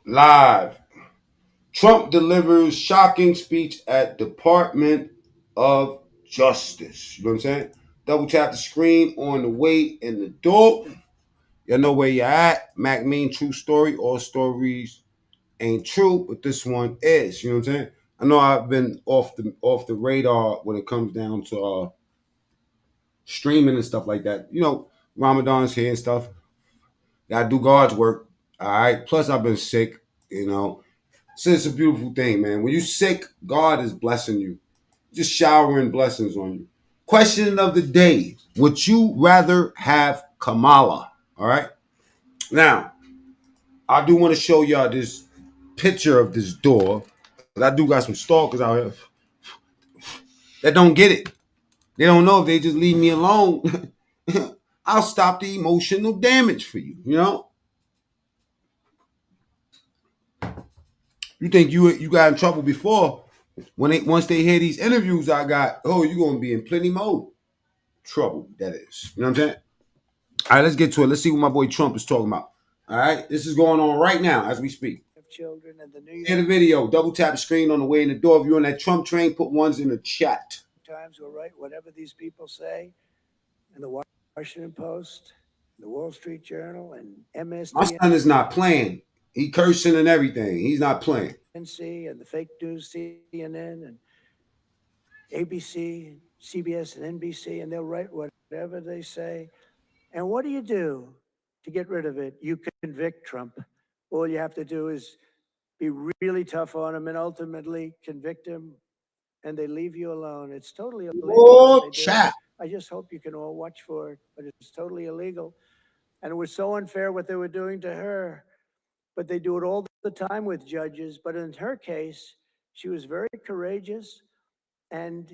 Live. Trump delivers shocking speech at Department of Justice. You know what I'm saying? Double tap the screen on the way in the door. You know where you're at. Mac Mean, true story. All stories ain't true, but this one is. You know what I'm saying? I know I've been off the radar when it comes down to streaming and stuff like that. Ramadan's here and stuff. Gotta do God's work. All right. Plus, I've been sick. You know, so it's a beautiful thing, man. When you're sick, God is blessing you, just showering blessings on you. Question of the day: would you rather have Kamala? All right. Now, I do want to show y'all this picture of this door. I do got some stalkers out here that don't get it. They don't know if they just leave me alone. I'll stop the emotional damage for you. You think you got in trouble before when once they hear these interviews I got? Oh, you gonna be in plenty mode trouble. That is. You know what I'm saying? All right, let's get to it. Let's see what my boy Trump is talking about. All right, this is going on right now as we speak. Children in the New York. Share the video. Double tap the screen on the way in the door. If you're on that Trump train, put ones in the chat. Times will write whatever these people say in the Washington Post, the Wall Street Journal, and MST. My son is not playing. He cursing and everything. He's not playing. NC and the fake news, CNN and ABC, CBS and NBC, and they'll write whatever they say. And what do you do to get rid of it? You convict Trump. All you have to do is be really tough on him and ultimately convict him, and they leave you alone. It's totally illegal. Oh, chat. I just hope you can all watch for it, but it's totally illegal. And it was so unfair what they were doing to her. But they do it all the time with judges. But in her case, she was very courageous, and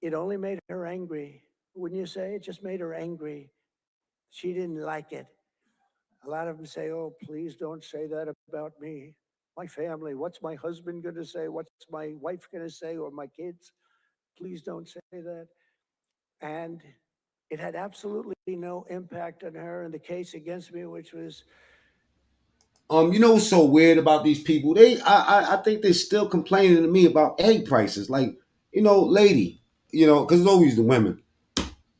it only made her angry. Wouldn't you say? It just made her angry. She didn't like it. A lot of them say, oh, please don't say that about me. My family, what's my husband going to say? What's my wife going to say? Or my kids? Please don't say that. And it had absolutely no impact on her in the case against me, which was what's so weird about these people? I think they're still complaining to me about egg prices. Like, lady, because it's always the women.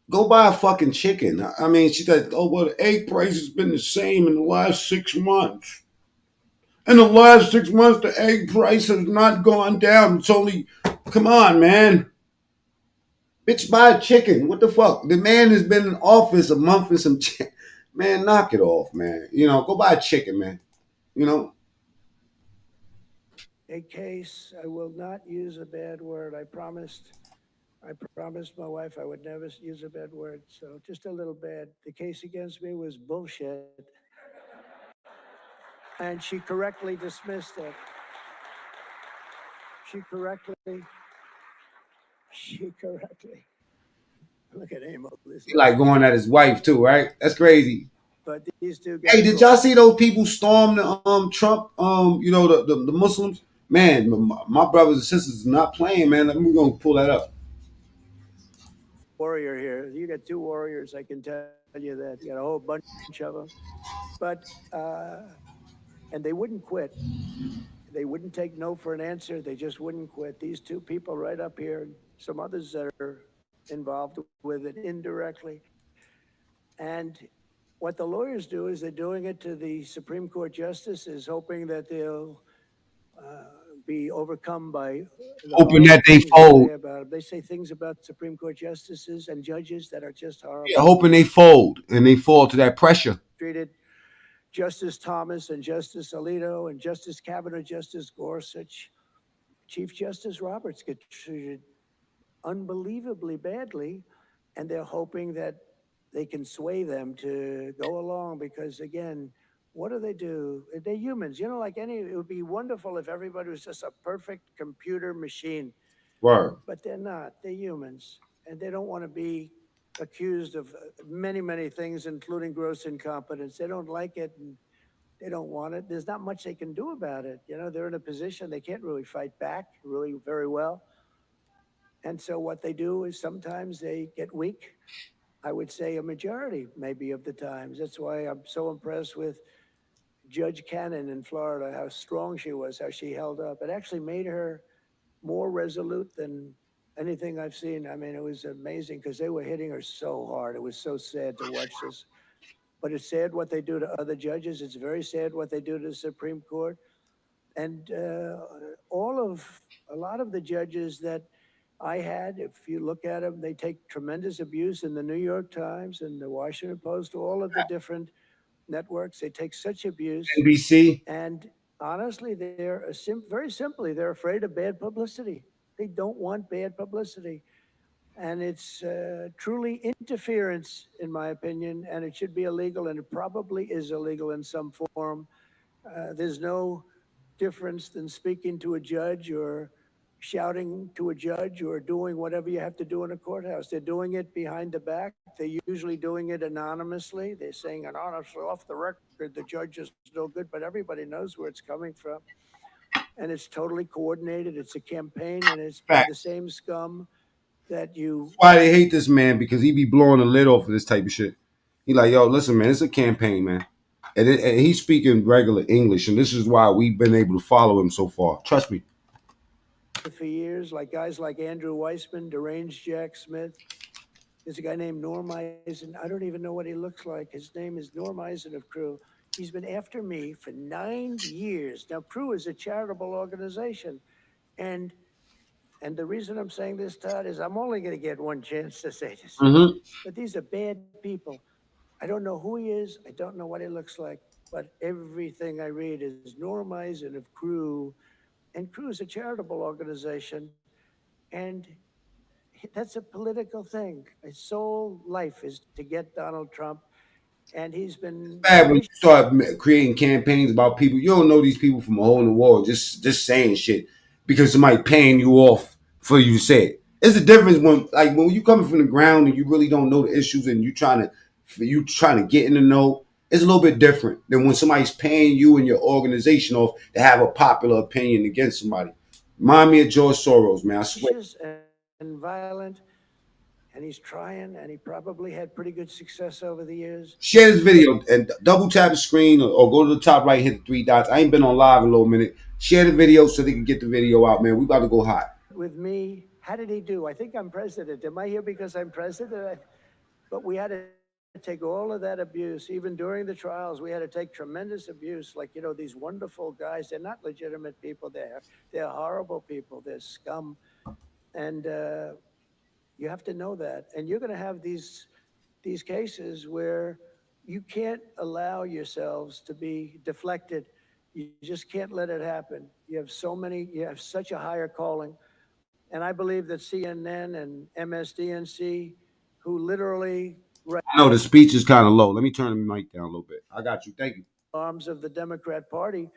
Go buy a fucking chicken. I mean, she said, oh, well, the egg price has been the same in the last 6 months. In the last 6 months, the egg price has not gone down. It's only, come on, man. Bitch, buy a chicken. What the fuck? The man has been in office a month and some chicken. Man, knock it off, man. Go buy a chicken, man. You know? A case, I will not use a bad word. I promised my wife I would never use a bad word. So just a little bad. The case against me was bullshit. And she correctly dismissed it. She correctly. Look at him. He like going at his wife too, right? That's crazy. But these two guys. Hey, did y'all see those people storm the Trump? The Muslims. Man, my brothers and sisters are not playing, man. We're gonna pull that up. Warrior here. You got two warriors. I can tell you that. You got a whole bunch of them. But and they wouldn't quit. They wouldn't take no for an answer. They just wouldn't quit. These two people right up here, some others that are involved with it indirectly. And what the lawyers do is they're doing it to the Supreme Court justices, hoping that they'll be overcome by hoping that they fold. They say things about Supreme Court justices and judges that are just horrible. Yeah, hoping they fold and they fall to that pressure. Treated Justice Thomas and Justice Alito and Justice Kavanaugh, Justice Gorsuch, Chief Justice Roberts get treated unbelievably badly, and they're hoping that they can sway them to go along because, again, what do they do? They're humans. Like it would be wonderful if everybody was just a perfect computer machine. Right. But they're not. They're humans, and they don't want to be accused of many, many things, including gross incompetence. They don't like it, and they don't want it. There's not much they can do about it. They're in a position they can't really fight back really very well. And so what they do is sometimes they get weak. I would say a majority maybe of the times. That's why I'm so impressed with Judge Cannon in Florida, how strong she was, how she held up. It actually made her more resolute than anything I've seen. I mean, it was amazing because they were hitting her so hard. It was so sad to watch this. But it's sad what they do to other judges. It's very sad what they do to the Supreme Court. And a lot of the judges that I had, if you look at them, they take tremendous abuse in the New York Times and the Washington Post, all of the different networks. They take such abuse. NBC. And honestly, they're very simply, they're afraid of bad publicity. They don't want bad publicity. And it's truly interference, in my opinion, and it should be illegal, and it probably is illegal in some form. There's no difference than speaking to a judge or shouting to a judge or doing whatever you have to do in a courthouse. They're doing it behind the back. They're usually doing it anonymously. They're saying it honestly off the record. The judge is no good, but everybody knows where it's coming from. And it's totally coordinated. It's a campaign, and it's by the same scum that you. That's why they hate this man, because he be blowing the lid off of this type of shit. He like, yo, listen, man, it's a campaign, man. And he's speaking regular English, and this is why we've been able to follow him so far. Trust me. For years, like guys like Andrew Weissman, deranged Jack Smith. There's a guy named Norm Eisen. I don't even know what he looks like. His name is Norm Eisen of Crew. He's been after me for 9 years. Now, Crew is a charitable organization. And the reason I'm saying this, Todd, is I'm only going to get one chance to say this. Mm-hmm. But these are bad people. I don't know who he is. I don't know what he looks like. But everything I read is Norm Eisen of Crew. And Crew is a charitable organization. And that's a political thing. His sole life is to get Donald Trump. And he's been Bad when you start creating campaigns about people. You don't know these people from a hole in the wall, just saying shit because somebody paying you off for you to say it. It's a difference when you coming from the ground and you really don't know the issues and you trying to get in the know. It's a little bit different than when somebody's paying you and your organization off to have a popular opinion against somebody. Remind me of George Soros, man. I swear. And violent, and he's trying, and he probably had pretty good success over the years. Share this video and double tap the screen or go to the top right, hit the 3 dots. I ain't been on live in a little minute. Share the video so they can get the video out, man. We about to go hot. With me, how did he do? I think I'm president. Am I here because I'm president? But we had to take all of that abuse, even during the trials. We had to take tremendous abuse. Like, these wonderful guys, they're not legitimate people. They're horrible people. They're scum. And you have to know that. And you're going to have these cases where you can't allow yourselves to be deflected. You just can't let it happen. You have such a higher calling. And I believe that CNN and MSDNC, who literally. I know the speech is kind of low. Let me turn the mic down a little bit. I got you. Thank you. Arms of the Democrat Party.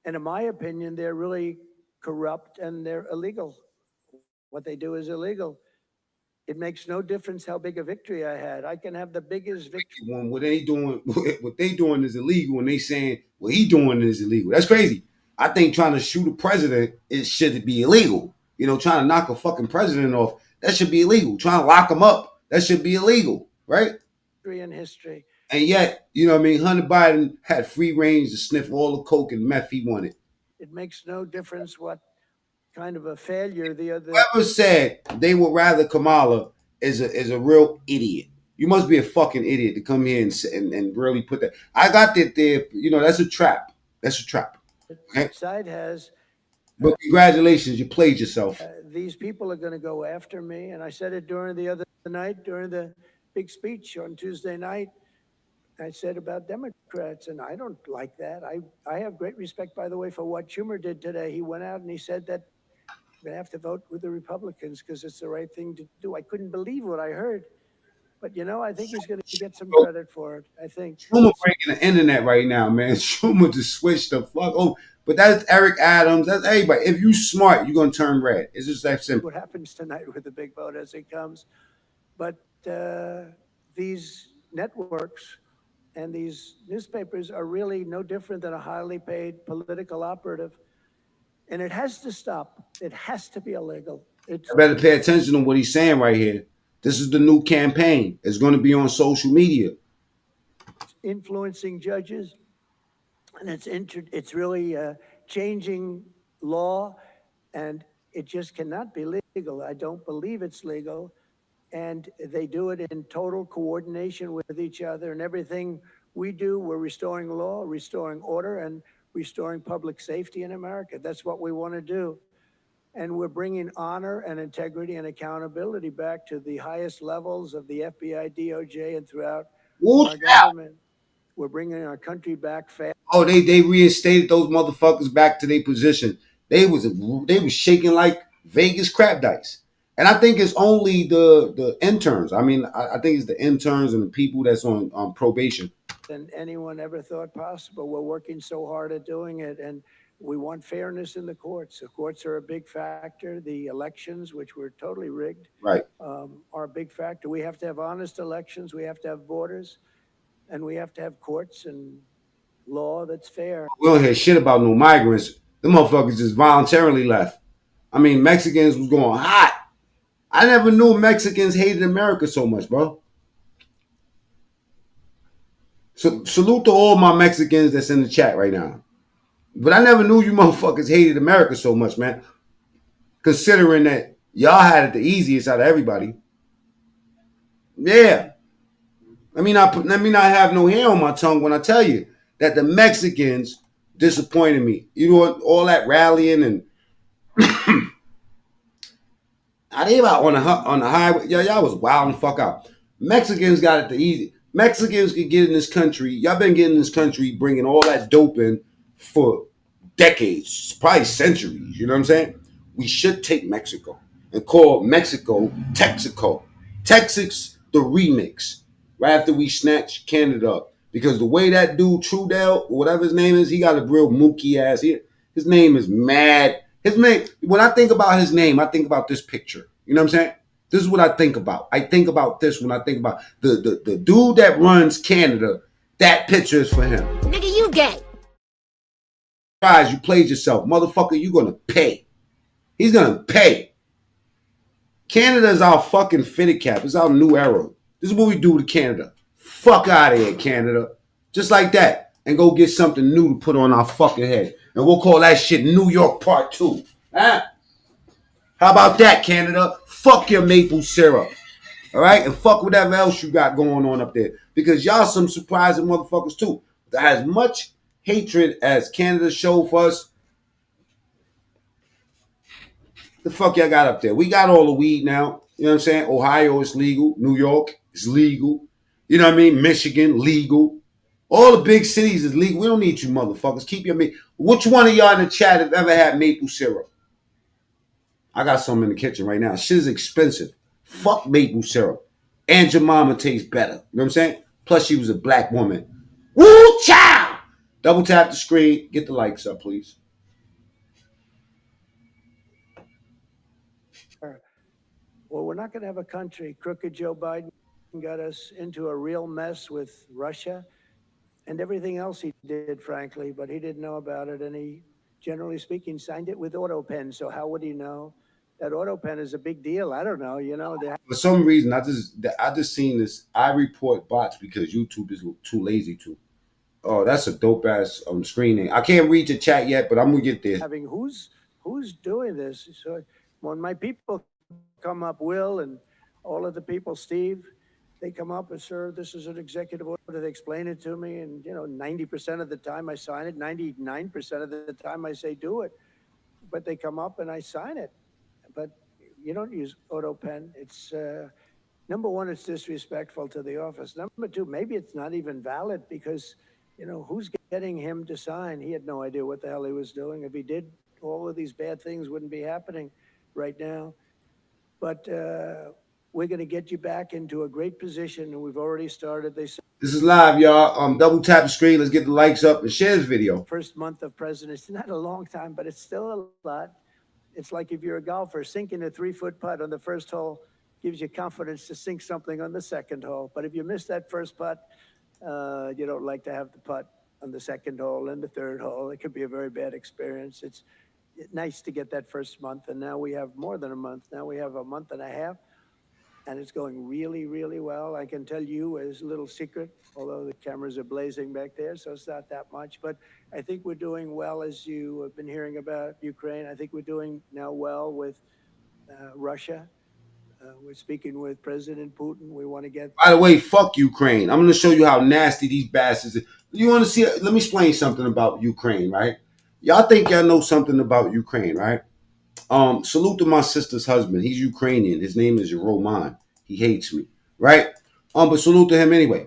And in my opinion, they're really corrupt and they're illegal. What they do is illegal. It makes no difference how big a victory I had. I can have the biggest victory. When what they doing is illegal, and they saying what he doing is illegal. That's crazy. I think trying to shoot a president should be illegal. Trying to knock a fucking president off, that should be illegal. Trying to lock him up, that should be illegal, right? In history. And yet, Hunter Biden had free range to sniff all the coke and meth he wanted. It makes no difference what kind of a failure the other. Whoever said they would rather Kamala is a real idiot. You must be a fucking idiot to come here and really put that. I got that there. That's a trap. That's a trap. Okay? Side has. But congratulations, you played yourself. These people are going to go after me, and I said it during the other night, during the big speech on Tuesday night. I said about Democrats, and I don't like that. I have great respect, by the way, for what Schumer did today. He went out and he said that we're going to have to vote with the Republicans because it's the right thing to do. I couldn't believe what I heard. But, I think he's going to get some credit for it, I think. Schumer breaking the internet right now, man. Schumer just switched the fuck. Oh, but that's Eric Adams. That's everybody. If you smart, you're going to turn red. It's just that simple. What happens tonight with the big vote as it comes. But these networks and these newspapers are really no different than a highly paid political operative. And it has to stop. It has to be illegal. I better pay attention to what he's saying right here. This is the new campaign. It's going to be on social media. Influencing judges. and it's really changing law, and it just cannot be legal. I don't believe it's legal, and they do it in total coordination with each other. And everything we do, we're restoring law, restoring order, and restoring public safety in America. That's what we want to do. And we're bringing honor and integrity and accountability back to the highest levels of the FBI, DOJ, and throughout Woo our child. government. We're bringing our country back fast. Oh, they reinstated those motherfuckers back to their position. They was shaking like Vegas crap dice. And I think it's only the interns. I mean, I think it's the interns and the people that's on probation. Than anyone ever thought possible. We're working so hard at doing it, and we want fairness in the courts. The courts are a big factor. The elections, which were totally rigged, Right. are a big factor. We have to have honest elections. We have to have borders, and we have to have courts and law that's fair. We don't hear shit about no migrants. The motherfuckers just voluntarily left. I mean, Mexicans was going hot. I never knew Mexicans hated America so much, bro. So salute to all my Mexicans that's in the chat right now. But I never knew you motherfuckers hated America so much, man. Considering that y'all had it the easiest out of everybody. Yeah. Let me not have no hair on my tongue when I tell you that the Mexicans disappointed me. You know, all that rallying and I think about on the highway. Y'all was wild and fuck out. Mexicans got it the easy. Mexicans could get in this country. Y'all been getting in this country, bringing all that dope in for decades, probably centuries. You know what I'm saying? We should take Mexico and call Mexico Texaco. Texas the remix. Right after we snatch Canada up, because the way that dude Trudell, or whatever his name is, he got a real mookie ass here. His name is Mad. His name. When I think about his name, I think about this picture. You know what I'm saying? This is what I think about. I think about this when I think about the dude that runs Canada. That picture is for him. Nigga, you gay. Guys, you played yourself. Motherfucker, you gonna pay. He's gonna pay. Canada is our fucking fitted cap. It's our new era. This is what we do to Canada. Fuck out of here, Canada. Just like that. And go get something new to put on our fucking head. And we'll call that shit New York Part 2. Huh? How about that, Canada? Fuck your maple syrup. All right? And fuck whatever else you got going on up there. Because y'all some surprising motherfuckers too. As much hatred as Canada showed for us, the fuck y'all got up there? We got all the weed now. You know what I'm saying? Ohio is legal. New York is legal. You know what I mean? Michigan, legal. All the big cities is legal. We don't need you motherfuckers. Keep your maple. Which one of y'all in the chat have ever had maple syrup? I got some in the kitchen right now. Shit is expensive. Fuck maple syrup. And your mama tastes better. You know what I'm saying? Plus, she was a black woman. Woo child! Double tap the screen. Get the likes up, please. Well, we're not going to have a country. Crooked Joe Biden got us into a real mess with Russia and everything else he did, frankly, but he didn't know about it. And he, generally speaking, signed it with AutoPen. So how would he know? That AutoPen is a big deal. I don't know. You know, For some reason, I just seen this. I report bots because YouTube is too lazy to. Oh, that's a dope ass screen name. I can't read the chat yet, but I'm gonna get there. having who's doing this? So when my people come up, Will and all of the people, Steve, they come up and, sir, this is an executive order. They explain it to me, and 90% of the time I sign it. 99% of the time I say do it, but they come up and I sign it. But you don't use AutoPen. It's number one, it's disrespectful to the office. Number two, maybe it's not even valid because who's getting him to sign? He had no idea what the hell he was doing. If he did, all of these bad things wouldn't be happening right now. But we're going to get you back into a great position, and we've already started. This is live, y'all. Double tap the screen. Let's get the likes up and share this video. First month of presidency, not a long time, but it's still a lot. It's like if you're a golfer, sinking a 3-foot putt on the first hole gives you confidence to sink something on the second hole. But if you miss that first putt, you don't like to have the putt on the second hole and the third hole. It could be a very bad experience. It's nice to get that first month, and now we have more than a month. Now we have a month and a half, and it's going really, really well. I can tell you as a little secret, although the cameras are blazing back there, so it's not that much. But I think we're doing well, as you have been hearing about Ukraine. I think we're doing now well with Russia. We're speaking with President Putin. We want to get. By the way, fuck Ukraine. I'm going to show you how nasty these bastards are. You want to see? Let me explain something about Ukraine, right? Y'all think y'all know something about Ukraine, right? Salute to my sister's husband. He's Ukrainian. His name is Roman. He hates me, right? But salute to him anyway.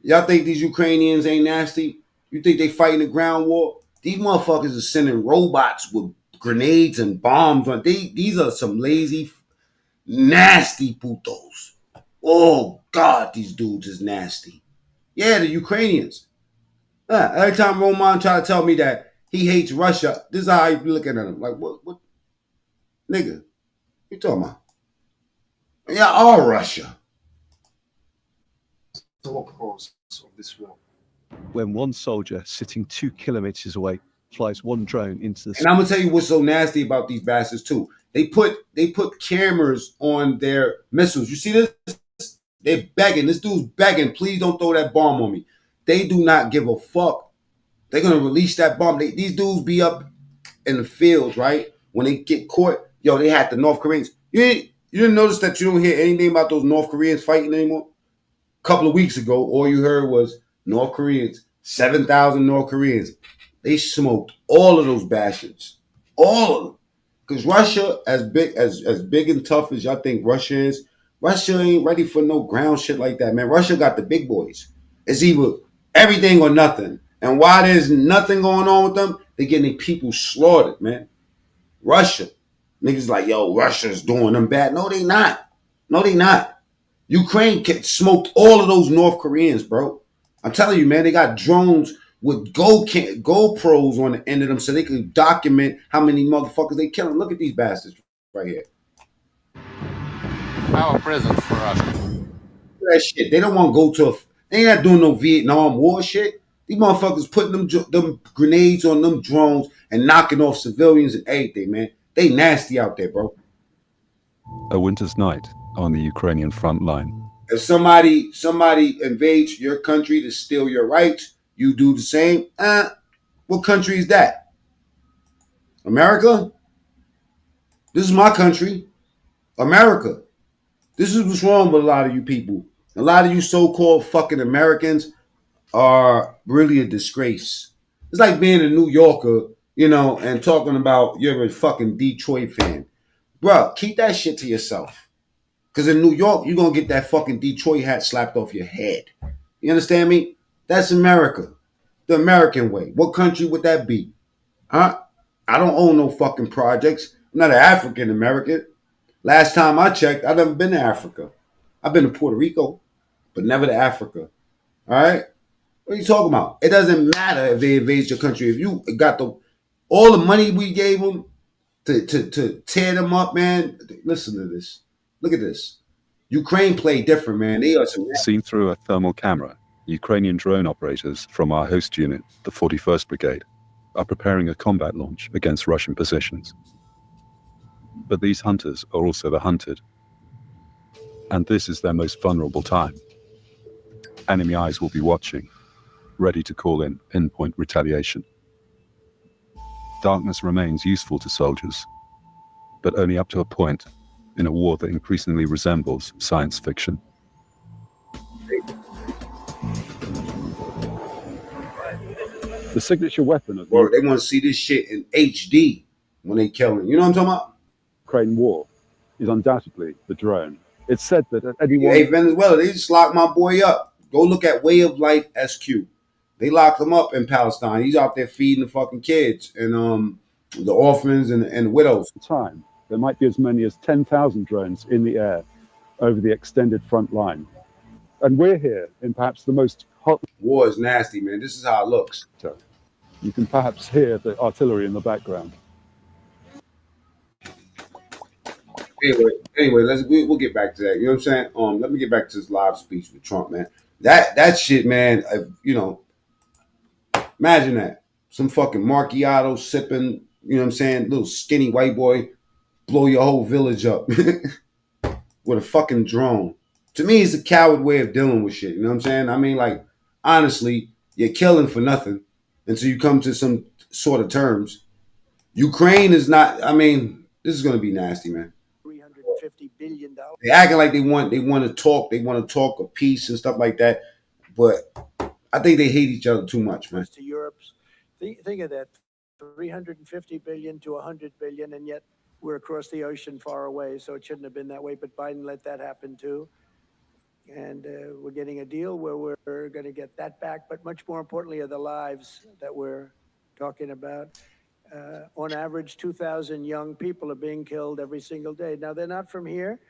Y'all think these Ukrainians ain't nasty? You think they fighting a ground war? These motherfuckers are sending robots with grenades and bombs on. These are some lazy, nasty putos. Oh God, these dudes is nasty. Yeah, the Ukrainians. Every time Roman try to tell me that he hates Russia, this is how I be looking at him. Like, what nigga? You talking about? Yeah, all Russia. The cause of this war. When one soldier sitting 2 kilometers away flies one drone into the And I'm gonna tell you what's so nasty about these bastards too. They put cameras on their missiles. You see this? They're begging. This dude's begging. Please don't throw that bomb on me. They do not give a fuck. They're gonna release that bomb. These dudes be up in the fields, right? When they get caught, yo, they had the North Koreans. You didn't notice that you don't hear anything about those North Koreans fighting anymore? A couple of weeks ago, all you heard was North Koreans, 7,000 North Koreans. They smoked all of those bastards. All of them. Because Russia, as big and tough as y'all think Russia is, Russia ain't ready for no ground shit like that, man. Russia got the big boys. It's either everything or nothing. And while there's nothing going on with them, they're getting their people slaughtered, man. Russia. Niggas like, yo, Russia's doing them bad. No, they not. No, they not. Ukraine smoked all of those North Koreans, bro. I'm telling you, man, they got drones with GoPros on the end of them so they can document how many motherfuckers they killing. Look at these bastards right here. Our present for Russia. That shit. They don't want to go to they ain't not doing no Vietnam War shit. These motherfuckers putting them grenades on them drones and knocking off civilians and everything, man. They nasty out there, bro. A winter's night on the Ukrainian front line. If somebody invades your country to steal your rights, you do the same. What country is that? America? This is my country. America. This is what's wrong with a lot of you people. A lot of you so-called fucking Americans are really a disgrace. It's like being a New Yorker, you know, and talking about you're a fucking Detroit fan. Bruh, keep that shit to yourself. Because in New York, you're going to get that fucking Detroit hat slapped off your head. You understand me? That's America. The American way. What country would that be? Huh? I don't own no fucking projects. I'm not an African American. Last time I checked, I've never been to Africa. I've been to Puerto Rico, but never to Africa. All right? What are you talking about? It doesn't matter if they invade your country. If you got all the money we gave them to tear them up, man. Listen to this. Look at this. Ukraine played different, man. They are some. Seen through a thermal camera, Ukrainian drone operators from our host unit, the 41st Brigade, are preparing a combat launch against Russian positions. But these hunters are also the hunted. And this is their most vulnerable time. Enemy eyes will be watching, ready to call in pinpoint retaliation. Darkness remains useful to soldiers, but only up to a point in a war that increasingly resembles science fiction. The signature weapon of Or they want to see this shit in HD when they killing. You know what I'm talking about? Ukraine war is undoubtedly the drone. It's said that at any one... Hey, Venezuela, they just locked my boy up. Go look at Way of Life SQ. They locked him up in Palestine. He's out there feeding the fucking kids and the orphans and the widows. time, there might be as many as 10,000 drones in the air over the extended front line. And we're here in perhaps the most hot... War is nasty, man. This is how it looks. You can perhaps hear the artillery in the background. Anyway, we'll get back to that. You know what I'm saying? Let me get back to this live speech with Trump, man. That shit, man. You know, imagine that some fucking macchiato sipping. You know what I'm saying? Little skinny white boy blow your whole village up. with a fucking drone. To me, it's a coward way of dealing with shit. You know what I'm saying? I mean, like, honestly, you're killing for nothing until you come to some sort of terms. Ukraine is not. I mean, this is gonna be nasty, man. $350 billion. They acting like they want to talk. They want to talk of peace and stuff like that. But I think they hate each other too much, man. To Europe's. Think of that, 350 billion to 100 billion, and yet we're across the ocean far away. So it shouldn't have been that way. But Biden let that happen too. And we're getting a deal where we're going to get that back. But much more importantly are the lives that we're talking about. On average, 2,000 young people are being killed every single day. Now, they're not from here.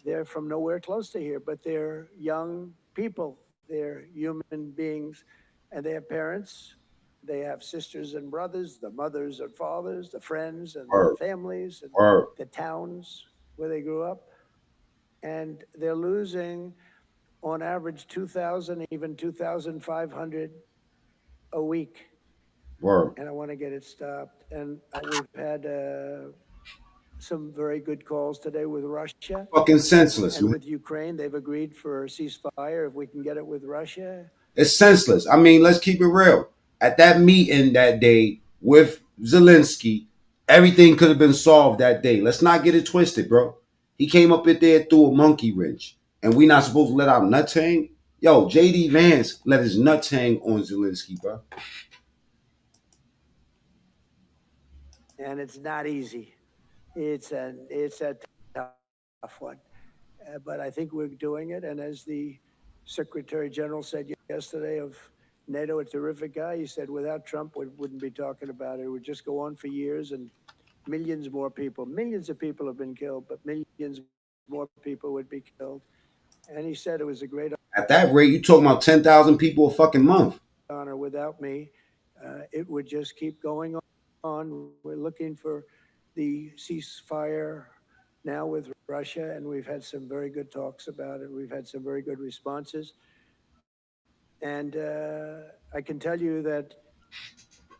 They're from nowhere close to here, but they're young people. They're human beings, and they have parents. They have sisters and brothers, the mothers and fathers, the friends and the families, and the towns where they grew up. And they're losing, on average, 2,000, even 2,500 a week. And I want to get it stopped. And we've had some very good calls today with Russia. Fucking senseless, and man. with Ukraine, they've agreed for a ceasefire if we can get it with Russia. It's senseless. I mean, let's keep it real. At that meeting that day with Zelensky, everything could have been solved that day. Let's not get it twisted, bro. He came up in there through a monkey wrench, and we not supposed to let our nuts hang? Yo, J.D. Vance let his nuts hang on Zelensky, bro. And it's not easy. It's a tough one. But I think we're doing it. And as the Secretary General said yesterday of NATO, a terrific guy, he said without Trump, we wouldn't be talking about it. It would just go on for years, and millions more people, millions of people have been killed, but millions more people would be killed. And he said it was a great At that rate, you talking about 10,000 people a fucking month. honor. Without me, it would just keep going on. We're looking for the ceasefire now with Russia, and we've had some very good talks about it. We've had some very good responses. And I can tell you that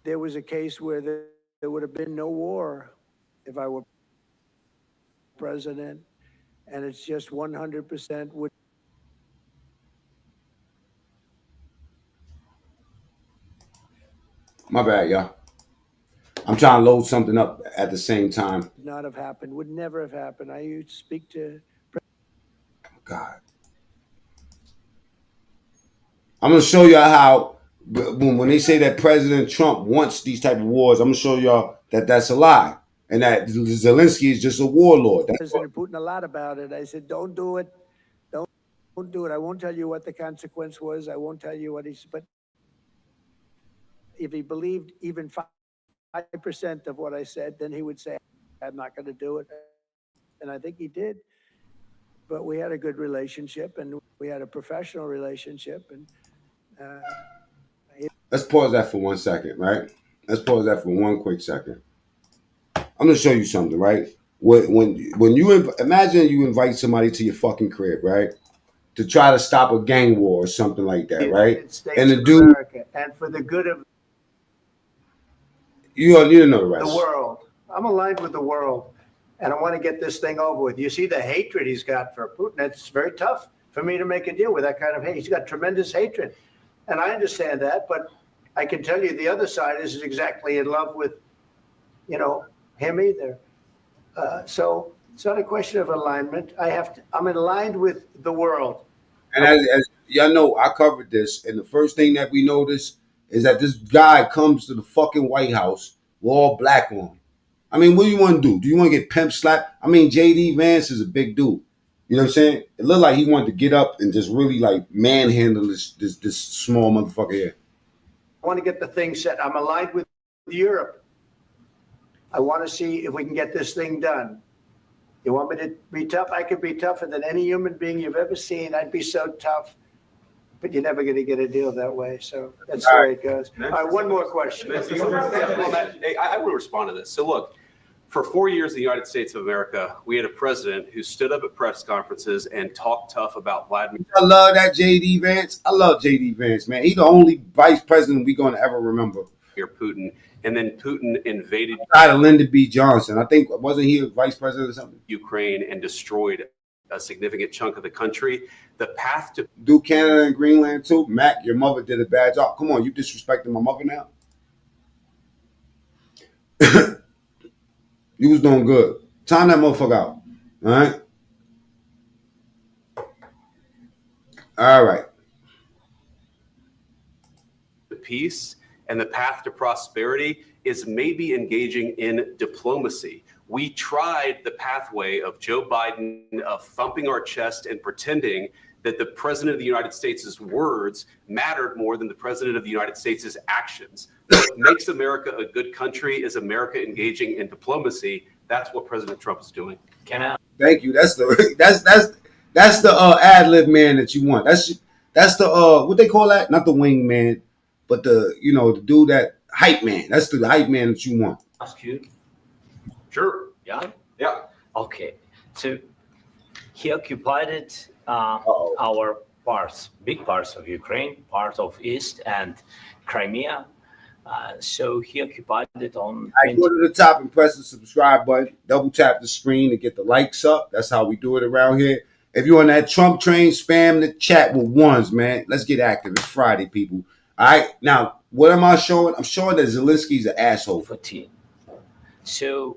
there was a case where there would have been no war if I were president, and it's just 100% would. My bad, y'all. I'm trying to load something up at the same time. Not have happened, would never have happened. I used to speak to. God. I'm going to show y'all how, when they say that President Trump wants these type of wars, I'm going to show y'all that that's a lie. And that Zelensky is just a warlord. That's President Putin a lot about it. I said, don't do it. Don't do it. I won't tell you what the consequence was. I won't tell you what he's, but if he believed even 5% of what I said, then he would say, I'm not going to do it. And I think he did. But we had a good relationship, and we had a professional relationship. And let's pause that for 1 second, right? Let's pause that for one quick second. I'm gonna show you something, right? When you imagine you invite somebody to your fucking crib, right, to try to stop a gang war or something like that, right? And the dude, America, and for the good of you don't know the rest. the world. I'm aligned with the world, and I want to get this thing over with. You see the hatred he's got for Putin. It's very tough for me to make a deal with that kind of hate. He's got tremendous hatred, and I understand that. But I can tell you the other side is exactly in love with, him either. So it's not a question of alignment. I'm aligned with the world. And as y'all know, I covered this, and the first thing that we noticed is that this guy comes to the fucking White House with all black on. I mean, what do you want to do? Do you want to get pimp slapped? I mean, J.D. Vance is a big dude. You know what I'm saying? It looked like he wanted to get up and just really like manhandle this small motherfucker here. I want to get the thing set. I'm aligned with Europe. I want to see if we can get this thing done. You want me to be tough? I could be tougher than any human being you've ever seen. I'd be so tough. But you're never going to get a deal that way. So that's the way it goes. All right, one more question. I will respond to this. So look, for 4 years in the United States of America, we had a president who stood up at press conferences and talked tough about Vladimir. I love that J.D. Vance. I love J.D. Vance, man. He's the only vice president we're going to ever remember. Putin, and then Putin invaded Lyndon B. Johnson. I think, wasn't he a vice president or something? Ukraine and destroyed a significant chunk of the country. The path to Do Canada and Greenland too. Mac, your mother did a bad job. Come on, you disrespecting my mother now? You was doing good. Time that motherfucker out. All right? All right. peace and the path to prosperity is maybe engaging in diplomacy. We tried the pathway of Joe Biden of thumping our chest and pretending that the president of the United States' words mattered more than the president of the United States' actions. What makes America a good country is America engaging in diplomacy. That's what President Trump is doing. Thank you. That's the ad lib man that you want. That's the what they call that? Not the wing man, but the dude that hype man. That's the hype man that you want. Ask you. Sure. Yeah. Yeah. Okay. So he occupied our parts, big parts of Ukraine, part of East and Crimea. So he occupied it on. I go to the top and press the subscribe button. Double tap the screen to get the likes up. That's how we do it around here. If you're on that Trump train, spam the chat with ones, man. Let's get active. It's Friday, people. All right. Now, what am I showing? I'm showing that Zelensky's an asshole. 14. So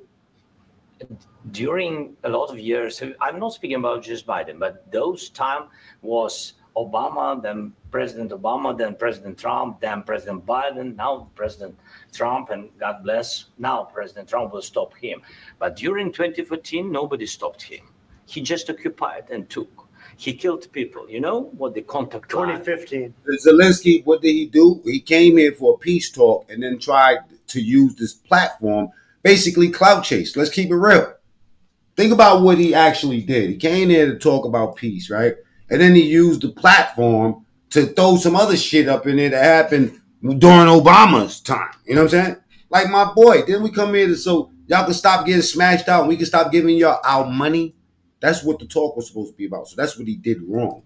during a lot of years, so I'm not speaking about just Biden, but those time was Obama, then President Obama, then President Trump, then President Biden, now President Trump, and God bless, now President Trump will stop him. But during 2014, nobody stopped him. He just occupied and took. He killed people. You know what the contact line? 2015. Zelensky, what did he do? He came here for a peace talk and then tried to use this platform, basically clout chase. Let's keep it real. Think about what he actually did. He came here to talk about peace, right? And then he used the platform to throw some other shit up in there that happened during Obama's time. You know what I'm saying? Like my boy, didn't we come here so y'all can stop getting smashed out and we can stop giving y'all our money? That's what the talk was supposed to be about. So that's what he did wrong.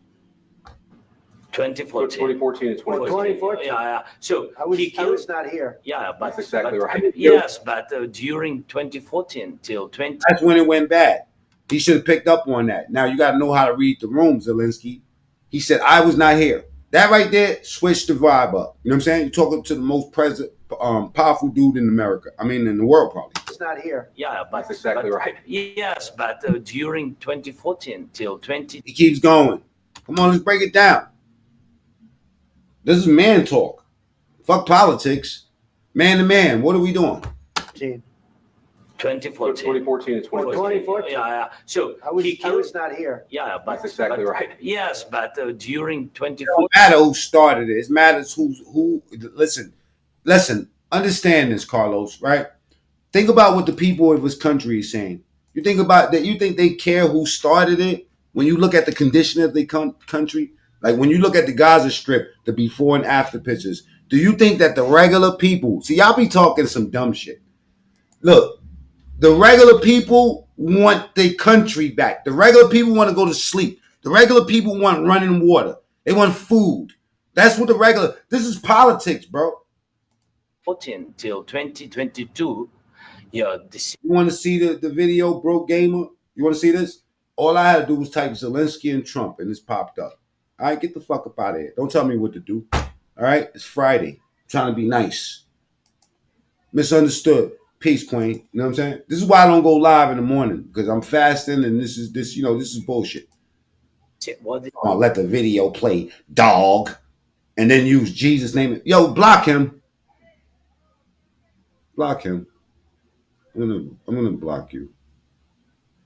2014. 2014 and 2014. Yeah. So I was he killed. not here. Yeah, but That's exactly but- right. Yes, but during 2014 till 20. That's when it went bad. He should have picked up on that. Now you got to know how to read the room, Zelensky. He said, I was not here. That right there switched the vibe up. You know what I'm saying? You're talking to the most powerful dude in America. I mean, in the world, probably. It's not here. Yeah, but That's exactly but- right. Yes, but during 2014 till 20. He keeps going. Come on, let's break it down. This is man talk. Fuck politics. Man to man. What are we doing? 2014. 2014 and 2014. 2014. Yeah. So I was he killed. not here. Yeah, but That's exactly but- right. Yes, but during It 2014. don't matter who started it. It matters who. Listen. Understand this, Carlos. Right? Think about what the people of this country is saying. You think about that. You think they care who started it? When you look at the condition of the country, like when you look at the Gaza Strip, the before and after pictures, do you think that the regular people? See, y'all be talking some dumb shit. Look, the regular people want their country back. The regular people want to go to sleep. The regular people want running water. They want food. That's what the regular. This is politics, bro. 14 till 2022, yeah, You want to see the video, Broke Gamer? You want to see this? All I had to do was type Zelensky and Trump, and this popped up. All right, get the fuck up out of here. Don't tell me what to do. All right, it's Friday. I'm trying to be nice. Misunderstood. Peace, Queen. You know what I'm saying? This is why I don't go live in the morning, because I'm fasting, and this is bullshit. what I'll let the video play, dog, and then use Jesus' name. Yo, block him. Block him. I'm gonna block you.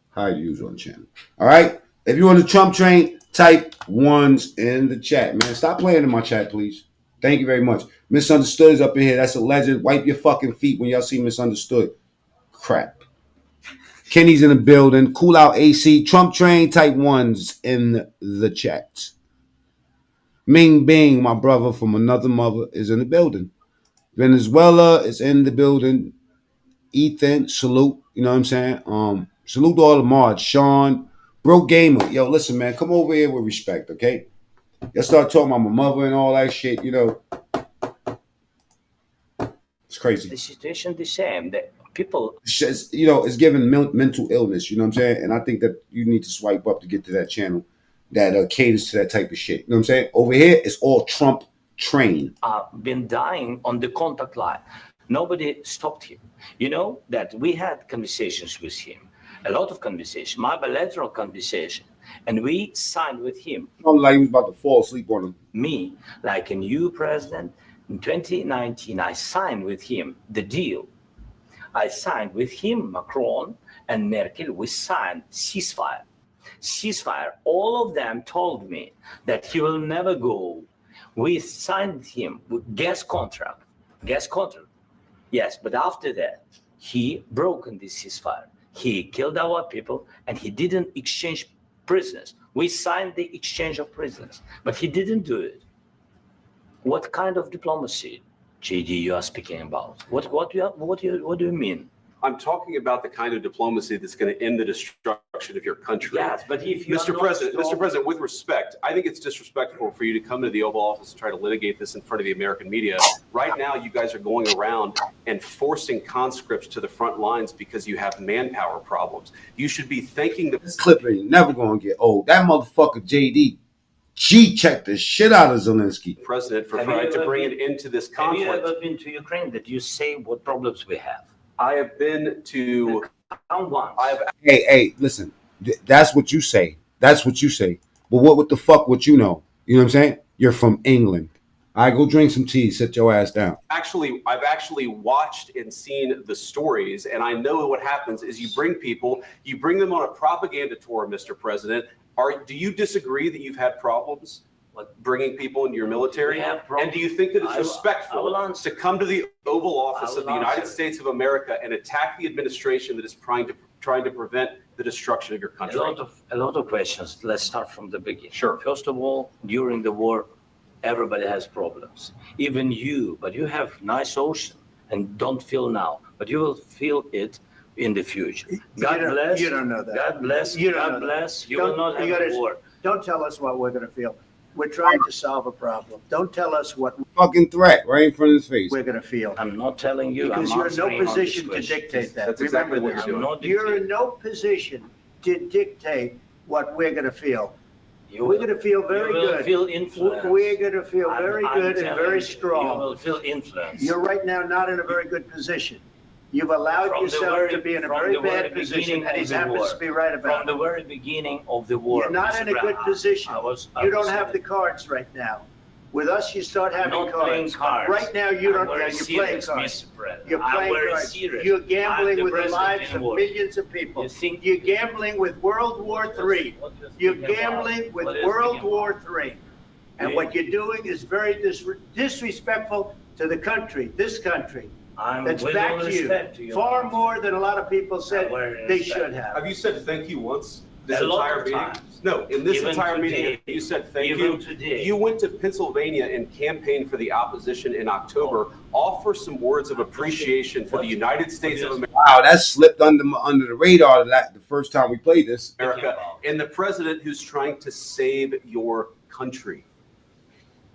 Hide use on channel. All right. If you're on the Trump train, type ones in the chat, man. Stop playing in my chat, please. Thank you very much. Misunderstood is up in here. That's a legend. Wipe your fucking feet when y'all see Misunderstood. Crap. Kenny's in the building. Cool out AC. Trump train, type ones in the chat. Ming Bing, my brother from another mother, is in the building. Venezuela is in the building. Ethan, salute. You know what I'm saying? Salute to all the mods. Sean, Broke Gamer. Yo, listen, man, come over here with respect, okay? Y'all start talking about my mother and all that shit, you know. It's crazy. The situation the same. The people, It's, you know, it's giving mental illness. You know what I'm saying? And I think that you need to swipe up to get to that channel that caters to that type of shit. You know what I'm saying? Over here, it's all Trump train. been dying on the contact line. Nobody stopped him. You know that we had conversations with him, a lot of conversation, my bilateral conversation, and we signed with him. I'm like he was about to fall asleep on him. Me, like a new president, in 2019, I signed with him the deal. I signed with him, Macron and Merkel, we signed ceasefire. Ceasefire. All of them told me that he will never go. We signed him with gas contract. Yes, but after that, he broken this ceasefire. He killed our people and he didn't exchange prisoners. We signed the exchange of prisoners, but he didn't do it. What kind of diplomacy, JD, you are speaking about? What do you mean? I'm talking about the kind of diplomacy that's going to end the destruction of your country. Yes, but if you Mr. President, with respect, I think it's disrespectful for you to come to the Oval Office and try to litigate this in front of the American media. Right now, you guys are going around and forcing conscripts to the front lines because you have manpower problems. You should be thanking the This clip ain't never gonna get old. That motherfucker JD, G checked the shit out of Zelensky. president for Have you trying to ever bring been- it into this Have you conflict. ever been to Ukraine? That you say what problems we have? I have been to, Count once. Hey, listen. That's what you say. That's what you say. But what the fuck would you know? You know what I'm saying? You're from England. I go drink some tea. Sit your ass down. I've actually watched and seen the stories, and I know what happens is you bring them on a propaganda tour, Mr. President. Do you disagree that you've had problems bringing people into your military? We have problems. And do you think that it's I will respectful answer. to come to the Oval Office I of will the United answer. States of America and attack the administration that is trying to prevent the destruction of your country? A lot of questions. Let's start from the beginning. Sure. First of all, during the war, everybody has problems. Even you, but you have nice ocean and don't feel now, but you will feel it in the future. God bless. You don't know that. God bless. You don't God know that. bless. You Don't- will not you have a gotta- war. Don't tell us what we're going to feel. We're trying to solve a problem. Don't tell us what Fucking threat right in front of his face. we're going to feel. I'm not telling you. Because I'm you're in no answering on this position to question. dictate that. That's exactly Remember what this. you're I'm doing. not You're dictating. in no position to dictate what we're going to feel. You We're will- going to feel very you will good. feel influence. We're going to feel very I'm good and telling very you, You strong. will feel influence. You're right now not in a very good position. You've allowed From the yourself very- to be in a from very the very bad position, beginning and he of the happens war. to be right From about the it. very beginning of the war. You're not Mr. in a good Brown, position. I You don't was- have the cards right now. With us, you start having not playing cards. cards. Right now, you don't. I'm Yeah, very you're playing serious, cards. Mr. President. You're I'm playing very cards. serious. You're I'm gambling the with the president lives in of war. millions of people. You think- You're gambling with World War III. What You're speaking about? gambling with What are you World speaking War about? III. And Yeah. what you're doing is very disrespectful to the country, this country, I'm that's with back all to you. respect to you. Far more than a lot of people said Very they respect. should have. Have you said thank you once? This A lot entire of meeting? times. No, in this Even entire today. meeting, you said thank Even you. today. You went to Pennsylvania and campaigned for the opposition in October. Offer some words of appreciation for the United States of Wow, that slipped under the radar the first time we played this. America and the president who's trying to save your country.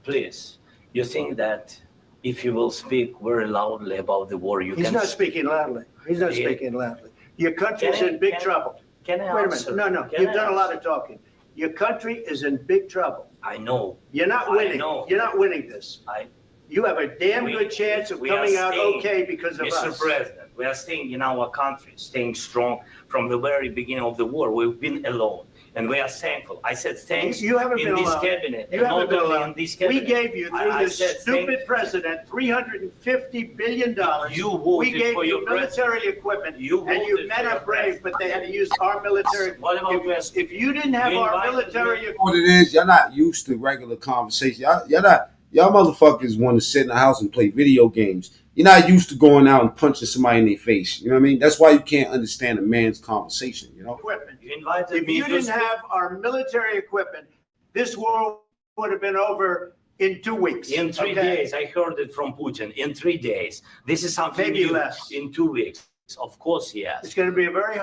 Please, you think that if you will speak very loudly about the war, you He's can. not speaking loudly. He's not Yeah. speaking loudly. Your country's Can I- in big can- trouble. Can I Wait a answer? minute. No, Can you've I done a lot answer? of talking. Your country is in big trouble. I know. You're not I winning. know. You're not winning this. I- You have a damn We- good chance of we are coming out staying, okay because of Mr. us. President, we are staying in our country, staying strong from the very beginning of the war. We've been alone, and we are thankful. I said thanks You haven't in been this alone. cabinet, You and haven't not been only alone. in this We cabinet. gave you, through I this said thank- stupid president, $350 billion. You We voted gave for you your president. military equipment, You and you voted men for your are brave, president. but they had to use our military. What about West? If you didn't have You our invited military me. equipment, What it is, y'all not used to regular conversation. Y'all motherfuckers want to sit in the house and play video games. You're not used to going out and punching somebody in their face. You know what I mean? That's why you can't understand a man's conversation, you know? You invited if me you to didn't speak. have our military equipment, this war would have been over in 2 weeks. In 3 okay? days, I heard it from Putin. In 3 days, this is something Maybe new. less. In 2 weeks, of course, yes. It's going to be a very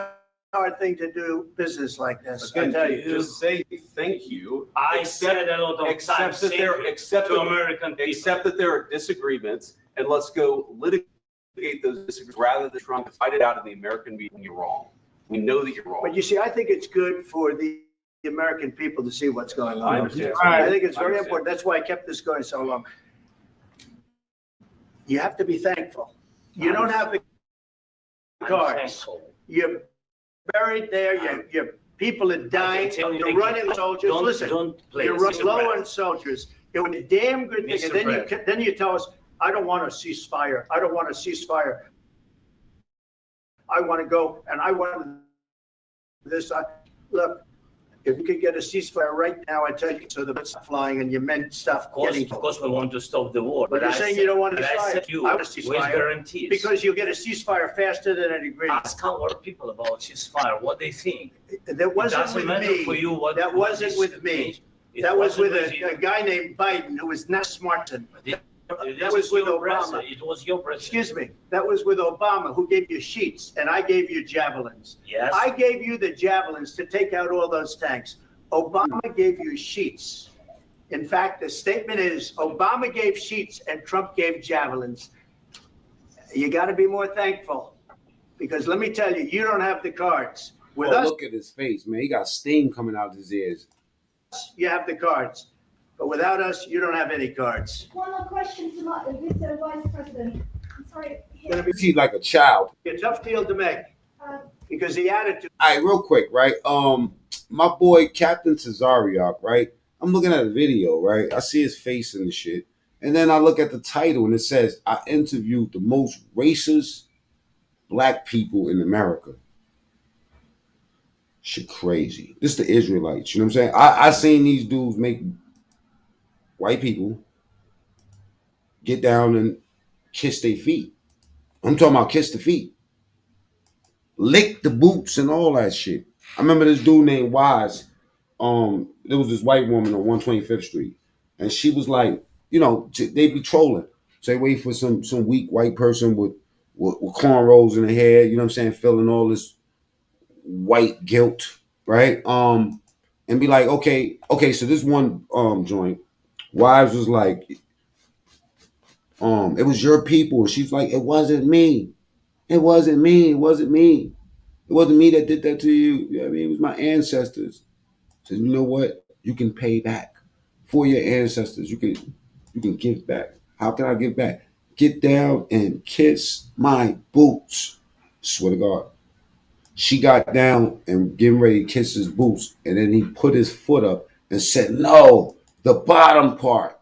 hard thing to do business like this. I Again, tell you. just say thank you. I Accept- said a lot of accept times that there- thank you accept to that- American people. Accept that there are disagreements, and let's go litigate those disagreements rather than trying to fight it out in the American media when you're wrong. We know that you're wrong. But you see, I think it's good for the American people to see what's going on. I understand. I think it's I very understand. important. That's why I kept this going so long. You have to be thankful. You don't have the I'm cards. thankful. You're buried there. Your people are dying. You're running soldiers. Listen, you're running low on soldiers. It was a damn good thing. Mr. And then President. you tell us, I don't want a ceasefire. I don't want a ceasefire. I want to go and I want this. Look, if you could get a ceasefire right now, I tell you, so the bullets are flying and your men stuff Of course, getting. of course, we want to stop the war. But you're saying you don't want a but I ceasefire. said you, I want a with ceasefire guarantees. because you'll get a ceasefire faster than an agreement. Ask our people about ceasefire, what they think. That It wasn't doesn't with matter for me. you what. That what wasn't this with me. means. It That was with wasn't you. a guy named Biden who was not Smarton. This that was with your Obama. president. It was your president. Excuse me. That was with Obama, who gave you sheets and I gave you javelins. Yes. I gave you the javelins to take out all those tanks. Obama gave you sheets. In fact, the statement is Obama gave sheets and Trump gave javelins. You got to be more thankful because let me tell you, you don't have the cards. With us, Look at his face, man. He got steam coming out of his ears. you have the cards. But without us, you don't have any cards. One more question to Mr. Vice President. I'm sorry. He's like a child. It's a tough deal to make because the attitude. All right, real quick, right? My boy Captain Tazariak, right? I'm looking at a video, right? I see his face in the shit, and then I look at the title, and it says, "I interviewed the most racist black people in America." Shit, crazy. This the Israelites. You know what I'm saying? I seen these dudes make white people get down and kiss their feet. I'm talking about kiss the feet, lick the boots, and all that shit. I remember this dude named Wise. There was this white woman on 125th Street, and she was like, you know, they be trolling. So they wait for some weak white person with cornrows in the hair. You know what I'm saying? Feeling all this white guilt, right? And be like, okay. So this one joint, Wives was like, it was your people. And she's like, it wasn't me. It wasn't me. It wasn't me. It wasn't me that did that to you. You know what I mean? It was my ancestors. So you know what? You can pay back for your ancestors. You can give back. How can I give back? Get down and kiss my boots. Swear to God. She got down and getting ready to kiss his boots, and then he put his foot up and said, no, the bottom part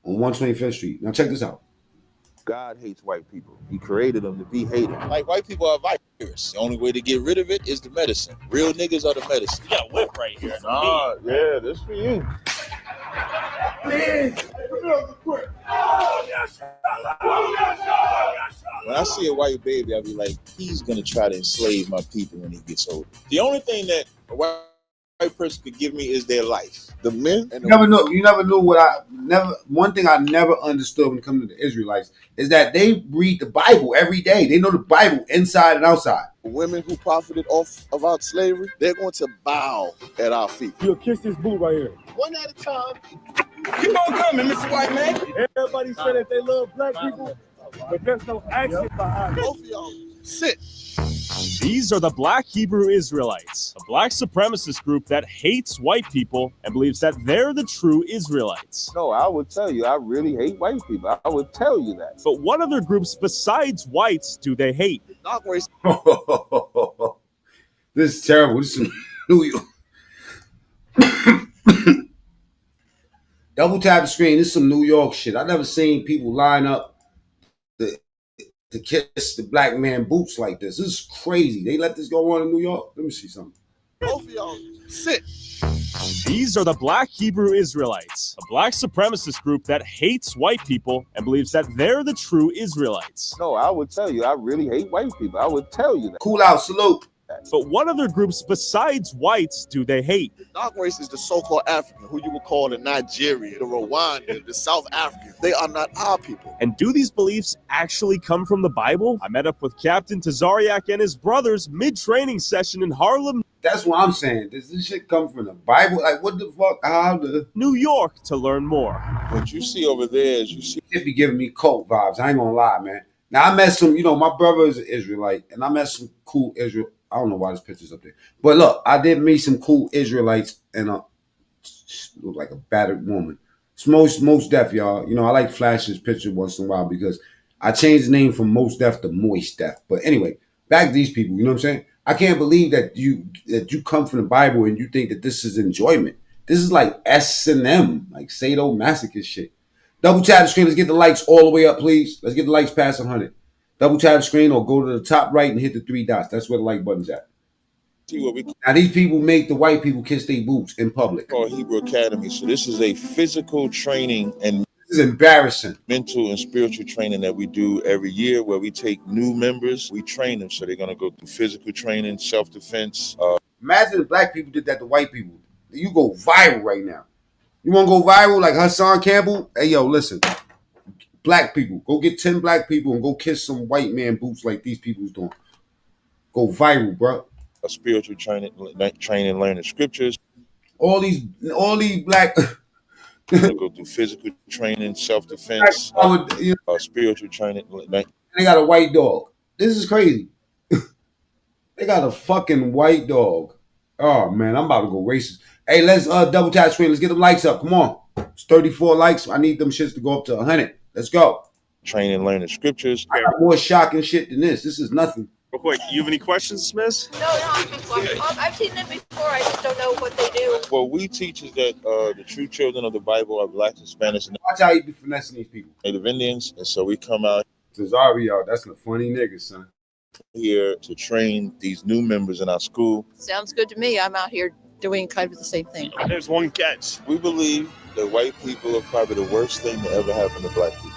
on 125th Street. Now check this out. God hates white people. He created them to be hated. Like, white people are a virus. The only way to get rid of it is the medicine. Real niggas are the medicine. You got a whip right here. Nah, yeah, this for you. When I see a white baby, I'll be like, he's gonna try to enslave my people when he gets older. The only thing that a white person could give me is their life. The men and the You never knew one thing I never understood when it comes to the Israelites is that they read the Bible every day. They know the Bible inside and outside. women who profited off of our slavery, they're going to bow at our feet. You'll kiss this boo right here. One at a time. Keep on coming, Mr. White Man. Everybody say that they love black people, but there's no action behind it. Both of y'all, sit. These are the Black Hebrew Israelites, a black supremacist group that hates white people and believes that they're the true Israelites. No, I would tell you, I really hate white people. I would tell you that. But what other groups besides whites do they hate? Dark race. This is terrible. This is New York. Double tap the screen. This is some New York shit. I never seen people line up to kiss the black man boots like this. This is crazy. They let this go on in New York. Let me see something. Both of y'all, sit. These are the Black Hebrew Israelites, a black supremacist group that hates white people and believes that they're the true Israelites. No, I would tell you, I really hate white people. I would tell you that. Cool out. Salute. But what other groups besides whites do they hate? Dark race is the so-called African, who you would call the Nigerian, the Rwandan, the South African. They are not our people. And do these beliefs actually come from the Bible? I met up with Captain Tazariak and his brothers mid-training session in Harlem, That's what I'm saying. Does this shit come from the Bible? Like, what the fuck? How the New York to learn more. What you see over there is you see. It be giving me cult vibes. I ain't gonna lie, man. Now I met some, my brother is an Israelite, and I met some cool Israel. I don't know why this picture's up there, but look, I did meet some cool Israelites, and look like a battered woman. It's most deaf, y'all. I like flashing this picture once in a while because I changed the name from Most Def to Moist Def. But anyway, back to these people. You know what I'm saying? I can't believe that you come from the Bible and you think that this is enjoyment. This is like S&M, like sadomasochist shit. Double tap the screen. Let's get the likes all the way up, please. Let's get the likes past 100. Double tap the screen or go to the top right and hit the 3 dots. That's where the like button's at. See what we Now these people make the white people kiss their boots in public. call Hebrew Academy. So this is a physical training and This is embarrassing. mental and spiritual training that we do every year where we take new members, we train them. So they're going to go through physical training, self-defense. Imagine if black people did that to white people. You go viral right now. You want to go viral like Hassan Campbell? Hey, yo, listen. Black people, go get 10 black people and go kiss some white man boots like these people's doing. Go viral, bro. A spiritual training, learning scriptures. All these black We'll go through physical training, self-defense, spiritual training. They got a white dog. This is crazy. They got a fucking white dog. Oh man, I'm about to go racist. Hey, let's double tap screen. Let's get them likes up. Come on. It's 34 likes. I need them shits to go up to 100. Let's go. Training, learning scriptures. I got more shocking shit than this. This is nothing. Real quick, you have any questions, Smith? No, I'm just watching. I've seen them before. I just don't know what they do. What we teach is that the true children of the Bible are Black, Hispanics, and Watch how you be finessing these people. Native Indians. And so we come out Cesario, that's a funny nigga, son. here to train these new members in our school. Sounds good to me. I'm out here doing kind of the same thing. There's one catch. We believe that white people are probably the worst thing to ever happen to Black people.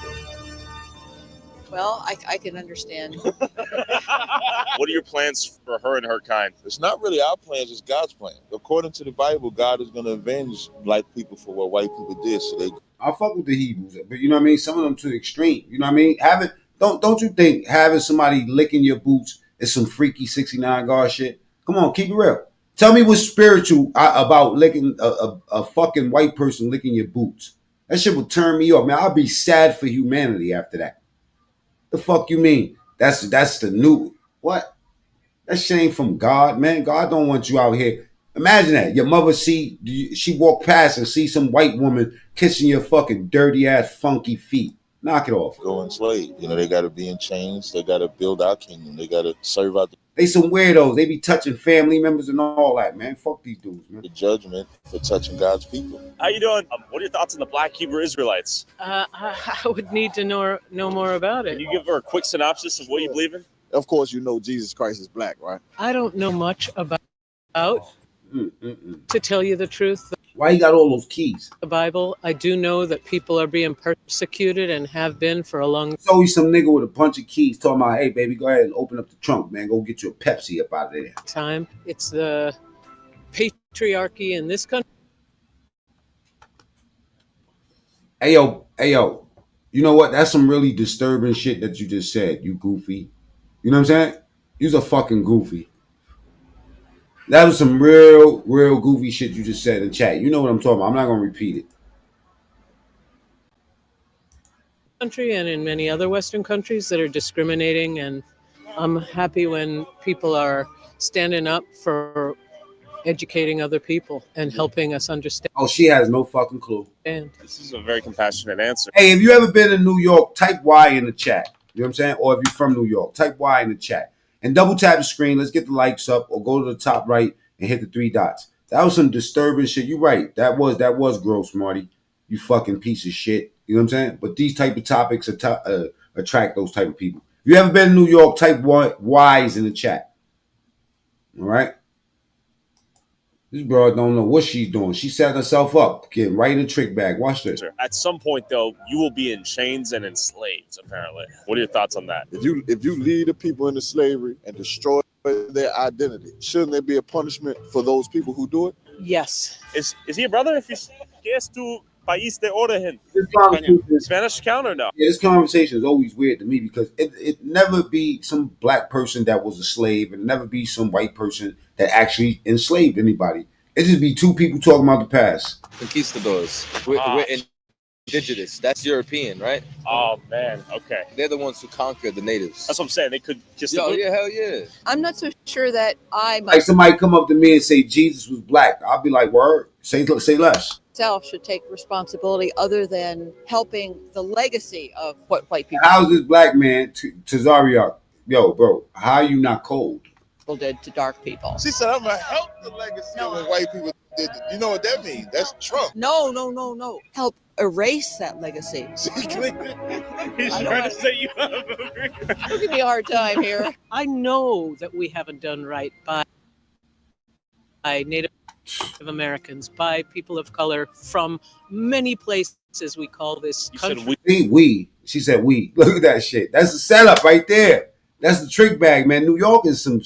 Well, I can understand. What are your plans for her and her kind? It's not really our plans, it's God's plan. According to the Bible, God is going to avenge Black people for what white people did. So I fuck with the Hebrews, but you know what I mean? Some of them to the extreme. You know what I mean? Don't you think having somebody licking your boots is some freaky 69 guard shit? Come on, keep it real. Tell me what's spiritual about licking a fucking white person licking your boots. That shit will turn me off, man. I'll be sad for humanity after that. The fuck you mean? That's the new what? That shit ain't from God, man. God don't want you out here. Imagine that. Your mother she walk past and see some white woman kissing your fucking dirty ass funky feet. Knock it off. go enslaved. They got to be in chains. They got to build our kingdom. They got to serve out They some weirdos. They be touching family members and all that, man. Fuck these dudes, man. the judgment for touching God's people. How you doing? What are your thoughts on the Black Hebrew Israelites? I would need to know more about Can it. you give her a quick synopsis of what you believe in? Of course, you know Jesus Christ is black, right? I don't know much about to tell you the truth. Why you got all those keys? The Bible. I do know that people are being persecuted and have been for a long It's always some nigga with a bunch of keys talking about, hey, baby, go ahead and open up the trunk, man. Go get you a Pepsi up out of there. time. It's the patriarchy in this country. Hey, yo. You know what? That's some really disturbing shit that you just said, you goofy. You know what I'm saying? You's a fucking goofy. That was some real goofy shit you just said in chat. You know what I'm talking about. I'm not going to repeat it. Country and in many other Western countries that are discriminating, and I'm happy when people are standing up for educating other people and helping us understand. Oh, she has no fucking clue. This is a very compassionate answer. Hey, if you ever been in New York, type Y in the chat. You know what I'm saying? Or if you're from New York, type Y in the chat. And double tap the screen. Let's get the likes up, or go to the top right and hit the 3 dots. That was some disturbing shit. You're right. That was gross, Marty. You fucking piece of shit. You know what I'm saying? But these type of topics attract those type of people. If you ever been in New York, type Y's in the chat. All right? This broad don't know what she's doing. She set herself up, getting right in the trick bag. Watch this. At some point, though, you will be in chains and enslaved, apparently. What are your thoughts on that? If you lead the people into slavery and destroy their identity, shouldn't there be a punishment for those people who do it? Yes. Is he a brother? If he's tu país de origen? Spanish count or no? Yeah, this conversation is always weird to me because it never be some black person that was a slave, and never be some white person that actually enslaved anybody. It just be two people talking about the past. Conquistadors. We're indigenous. That's European, right? Oh man, okay. They're the ones who conquered the natives. That's what I'm saying. They could just. Yo, yeah, hell yeah. I'm not so sure that I Like somebody come up to me and say Jesus was black, I'll be like, word, say less. myself should take responsibility other than helping the legacy of what white How's this black man, Tazariak? Yo, bro, how you not cold? people did to dark people. She said, I'm going to help the legacy of what white people did. You know what that means? That's Trump. No. Help erase that legacy. He's trying to set you up. Don't give me a hard time here. I know that we haven't done right by Native Americans, by people of color from many places we call this country. We. She said we. Look at that shit. That's the setup right there. That's the trick bag, man. New York is some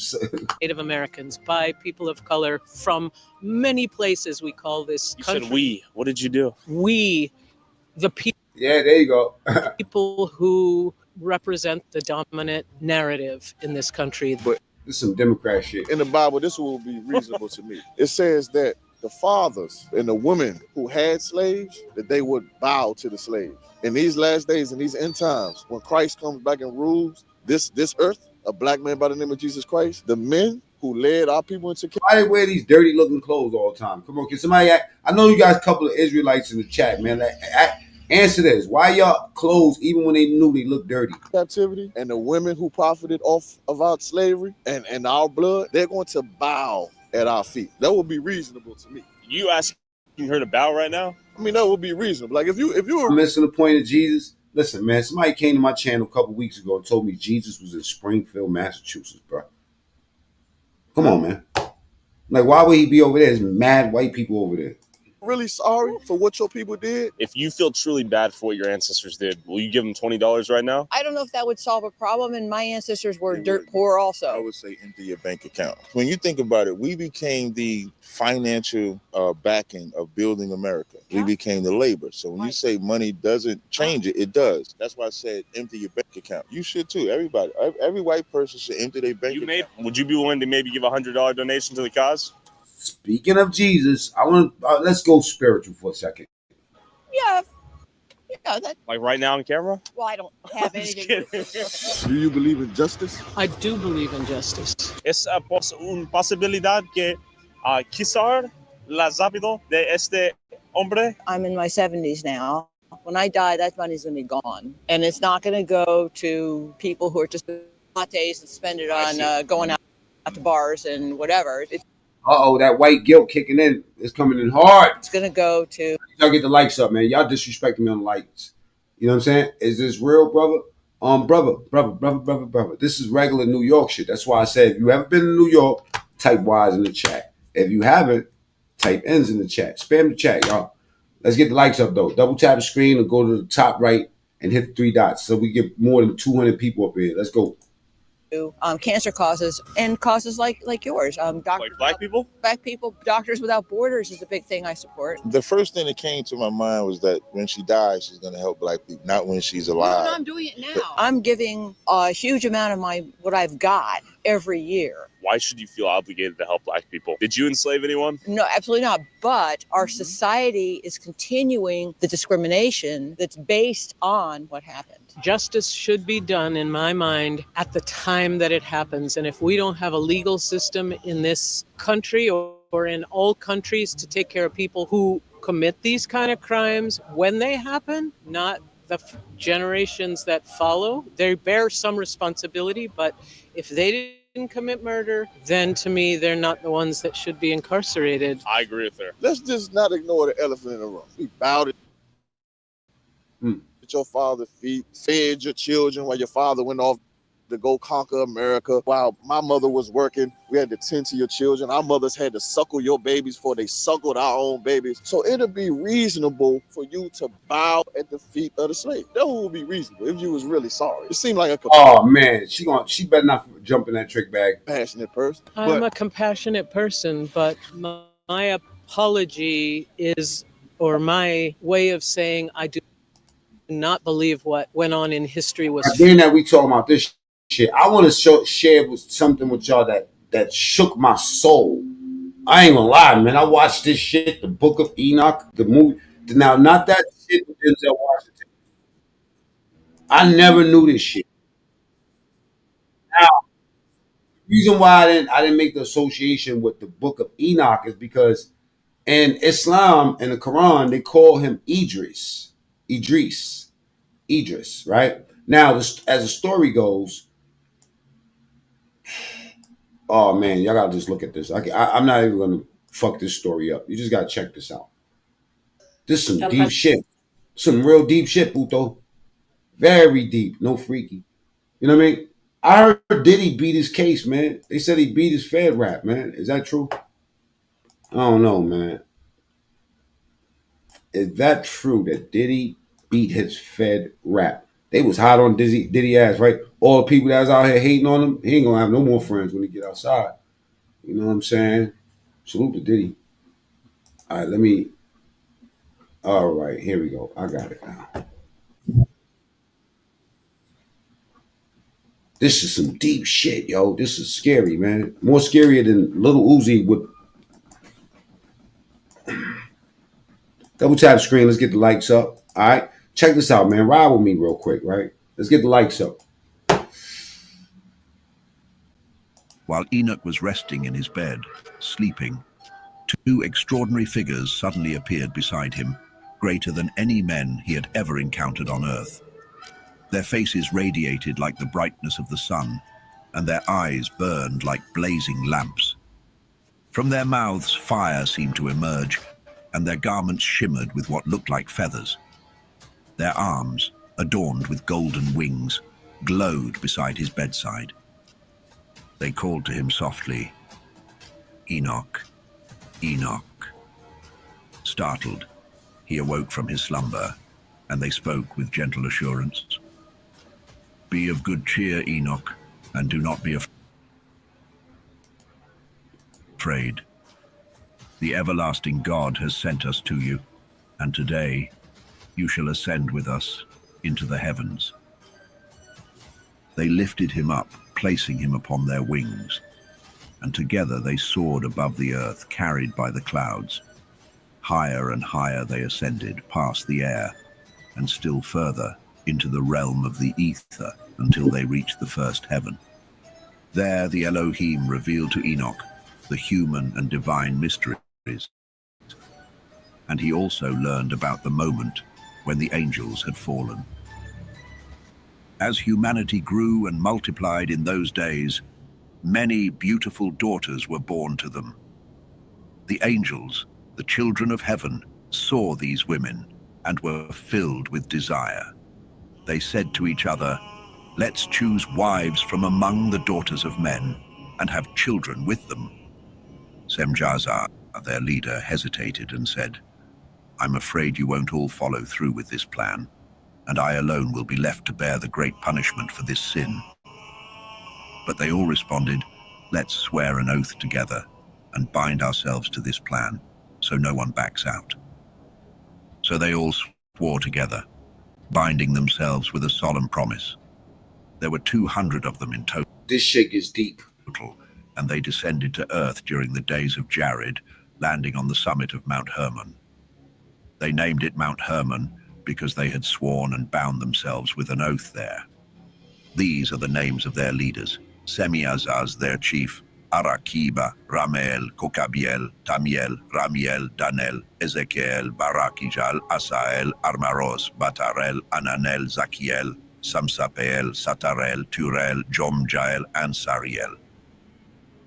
Native Americans, by people of color from many places we call this country. You said we. What did you do? We, the people. Yeah, there you go. People who represent the dominant narrative in this country. But this is some Democrat shit. In the Bible, this will be reasonable to me. It says that the fathers and the women who had slaves, that they would bow to the slaves. In these last days, in these end times, when Christ comes back and rules this earth, a black man by the name of Jesus Christ, the men who led our people into why they wear these dirty looking clothes all the time? Come on, can somebody I know you guys a couple of Israelites in the chat, man. Answer this. Why y'all clothes, even when they knew they looked dirty? captivity, and the women who profited off of our slavery and our blood, they're going to bow at our feet. That would be reasonable to me. You asking her to bow right now? I mean, that would be reasonable. Like if you were I'm missing the point of Jesus. Listen, man, somebody came to my channel a couple weeks ago and told me Jesus was in Springfield, Massachusetts, bro. Come on, man. Like, why would he be over there? There's mad white people over there. really sorry for what your people did, If you feel truly bad for what your ancestors did, will you give them $20 right now? I don't know if that would solve a problem, and my ancestors were dirt poor I also. would say empty your bank account. When you think about it, we became the financial backing of building America. We became the labor. So when you say money doesn't change it, it does. That's why I said empty your bank account. You should too. Everybody, every white person should empty their bank account. Would you be willing to maybe give a $100 donation to the cause? Speaking of Jesus, I want let's go spiritual for a second. Yeah, that. Like right now on camera? Well, I don't have anything. Do you believe in justice? I do believe in justice. Es una posibilidad que quizás la rápido de este hombre. I'm in my 70s now. When I die, that money's going to be gone. And it's not going to go to people who are just lattes and spend it on going out to bars and whatever. That white guilt kicking in is coming in hard. It's going to go to... Y'all get the likes up, man. Y'all disrespecting me on the likes. You know what I'm saying? Is this real, brother? Brother. This is regular New York shit. That's why I said, if you ever been to New York, type Y's in the chat. If you haven't, type N's in the chat. Spam the chat, y'all. Let's get the likes up, though. Double tap the screen and go to the top right and hit the 3 dots so we get more than 200 people up here. Let's go. Cancer causes and causes like yours. Like black people? Black people, Doctors Without Borders is a big thing I support. The first thing that came to my mind was that when she dies, she's going to help black people, not when she's alive. No, I'm doing it now. I'm giving a huge amount of what I've got every year. Why should you feel obligated to help black people? Did you enslave anyone? No, absolutely not. But our society is continuing the discrimination that's based on what happened. Justice should be done, in my mind, at the time that it happens. And if we don't have a legal system in this country or in all countries to take care of people who commit these kind of crimes when they happen, not the generations that follow, they bear some responsibility. But if they didn't commit murder, then to me, they're not the ones that should be incarcerated. I agree with her. Let's just not ignore the elephant in the room. We bowed at your father's feet, fed your children while your father went off to go conquer America. While my mother was working, we had to tend to your children. Our mothers had to suckle your babies before they suckled our own babies. So it'll be reasonable for you to bow at the feet of the slave. That would be reasonable if you was really sorry. It seemed like a Oh man, she better not jump in that trick bag. Passionate person. I'm a compassionate person, but my apology is, or my way of saying I do not believe what went on in history was. Being that we talking about this shit, I want to share with something with y'all that shook my soul. I ain't gonna lie, man. I watched this shit, the Book of Enoch, the movie. Now, not that shit with Denzel Washington. I never knew this shit. Now, the reason why I didn't make the association with the Book of Enoch is because in Islam and the Quran they call him Idris, right? Now, as the story goes, oh man, y'all gotta just look at this. I'm not even gonna fuck this story up. You just gotta check this out. This is some deep shit. Some real deep shit, puto. Very deep, no freaky. You know what I mean? I heard Diddy beat his case, man. They said he beat his Fed rap, man. Is that true? I don't know, man. Is that true that Diddy beat his Fed rap? They was hot on Diddy ass, right? All the people that was out here hating on him, he ain't gonna have no more friends when he get outside. You know what I'm saying? Salute to Diddy. All right, all right, here we go. I got it now. This is some deep shit, yo. This is scary, man. More scarier than Little Uzi would. Double tap screen. Let's get the likes up. All right. Check this out, man. Ride with me real quick, right? Let's get the likes up. While Enoch was resting in his bed, sleeping, two extraordinary figures suddenly appeared beside him, greater than any men he had ever encountered on earth. Their faces radiated like the brightness of the sun, and their eyes burned like blazing lamps. From their mouths, fire seemed to emerge, and their garments shimmered with what looked like feathers. Their arms, adorned with golden wings, glowed beside his bedside. They called to him softly, "Enoch, Enoch." Startled, he awoke from his slumber, and they spoke with gentle assurance. "Be of good cheer, Enoch, and do not be afraid. The everlasting God has sent us to you, and today you shall ascend with us into the heavens." They lifted him up, placing him upon their wings, and together they soared above the earth, carried by the clouds. Higher and higher they ascended, past the air, and still further into the realm of the ether, until they reached the first heaven. There the Elohim revealed to Enoch the human and divine mysteries, and he also learned about the moment when the angels had fallen. As humanity grew and multiplied in those days, many beautiful daughters were born to them. The angels, the children of heaven, saw these women and were filled with desire. They said to each other, "Let's choose wives from among the daughters of men and have children with them." Semjaza, their leader, hesitated and said, "I'm afraid you won't all follow through with this plan, and I alone will be left to bear the great punishment for this sin." But they all responded, "Let's swear an oath together and bind ourselves to this plan, so no one backs out." So they all swore together, binding themselves with a solemn promise. There were 200 of them in total. This shit is deep. And they descended to earth during the days of Jared, landing on the summit of Mount Hermon. They named it Mount Hermon because they had sworn and bound themselves with an oath there. These are the names of their leaders: Semiazaz, their chief, Arakiba, Ramel, Kokabiel, Tamiel, Ramiel, Danel, Ezekiel, Barakijal, Asael, Armaros, Batarel, Ananel, Zakiel, Samsapeel, Satarel, Turel, Jomjael, and Sariel.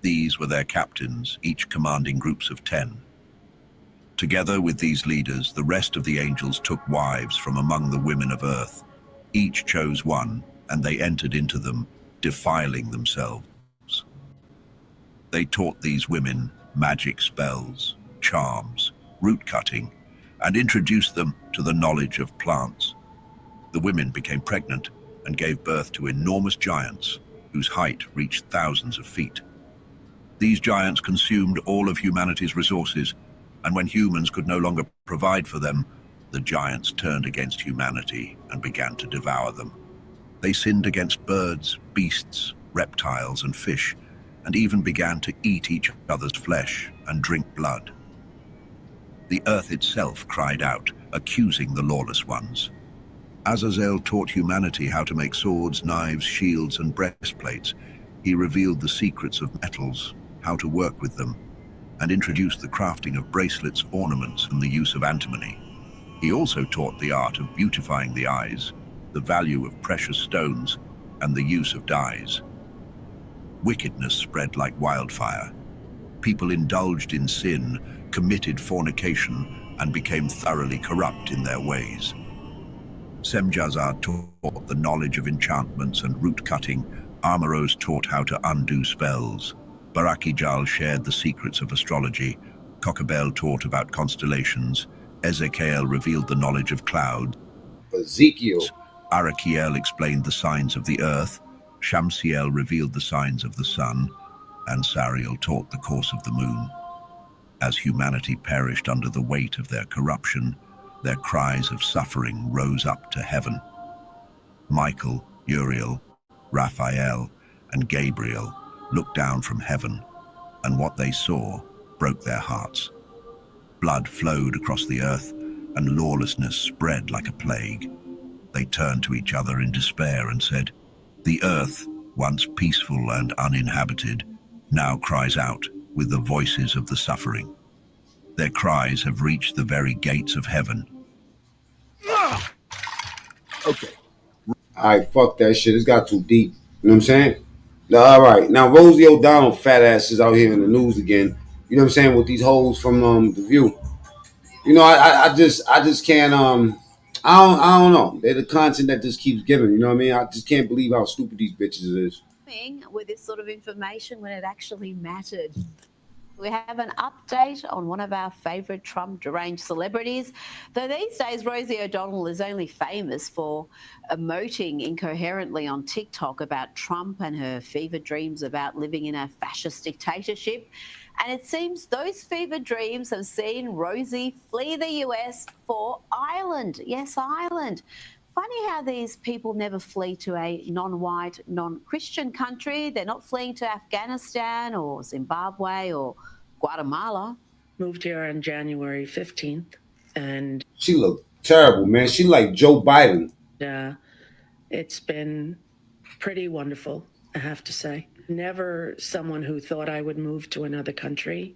These were their captains, each commanding groups of 10. Together with these leaders, the rest of the angels took wives from among the women of earth. Each chose one, and they entered into them, defiling themselves. They taught these women magic spells, charms, root cutting, and introduced them to the knowledge of plants. The women became pregnant and gave birth to enormous giants whose height reached thousands of feet. These giants consumed all of humanity's resources, and when humans could no longer provide for them, the giants turned against humanity and began to devour them. They sinned against birds, beasts, reptiles, and fish, and even began to eat each other's flesh and drink blood. The earth itself cried out, accusing the lawless ones. Azazel taught humanity how to make swords, knives, shields, and breastplates. He revealed the secrets of metals, how to work with them, and introduced the crafting of bracelets, ornaments, and the use of antimony. He also taught the art of beautifying the eyes, the value of precious stones, and the use of dyes. Wickedness spread like wildfire. People indulged in sin, committed fornication, and became thoroughly corrupt in their ways. Semjazar taught the knowledge of enchantments and root cutting. Armoros taught how to undo spells. Barakijal shared the secrets of astrology. Kokabel taught about constellations. Ezekiel revealed the knowledge of clouds. Ezekiel. Arakiel explained the signs of the earth. Shamsiel revealed the signs of the sun. And Sariel taught the course of the moon. As humanity perished under the weight of their corruption, their cries of suffering rose up to heaven. Michael, Uriel, Raphael, and Gabriel looked down from heaven, and what they saw broke their hearts. Blood flowed across the earth, and lawlessness spread like a plague. They turned to each other in despair and said, "The earth, once peaceful and uninhabited, now cries out with the voices of the suffering. Their cries have reached the very gates of heaven." Okay. Alright, fuck that shit. It's got too deep. You know what I'm saying? Now, alright. Now Rosie O'Donnell fat ass is out here in the news again. You know what I'm saying? With these hoes from The View. You know, I just can't I don't know. They're the content that just keeps giving, you know what I mean? I just can't believe how stupid these bitches is. With this sort of information when it actually mattered. We have an update on one of our favourite Trump deranged celebrities. Though these days Rosie O'Donnell is only famous for emoting incoherently on TikTok about Trump and her fever dreams about living in a fascist dictatorship. And it seems those fever dreams have seen Rosie flee the US for Ireland. Yes, Ireland. Funny how these people never flee to a non-white, non-Christian country. They're not fleeing to Afghanistan or Zimbabwe or Guatemala. Moved here on January 15th, and she looked terrible, man. She like Joe Biden. It's been pretty wonderful, I have to say. Never someone who thought I would move to another country.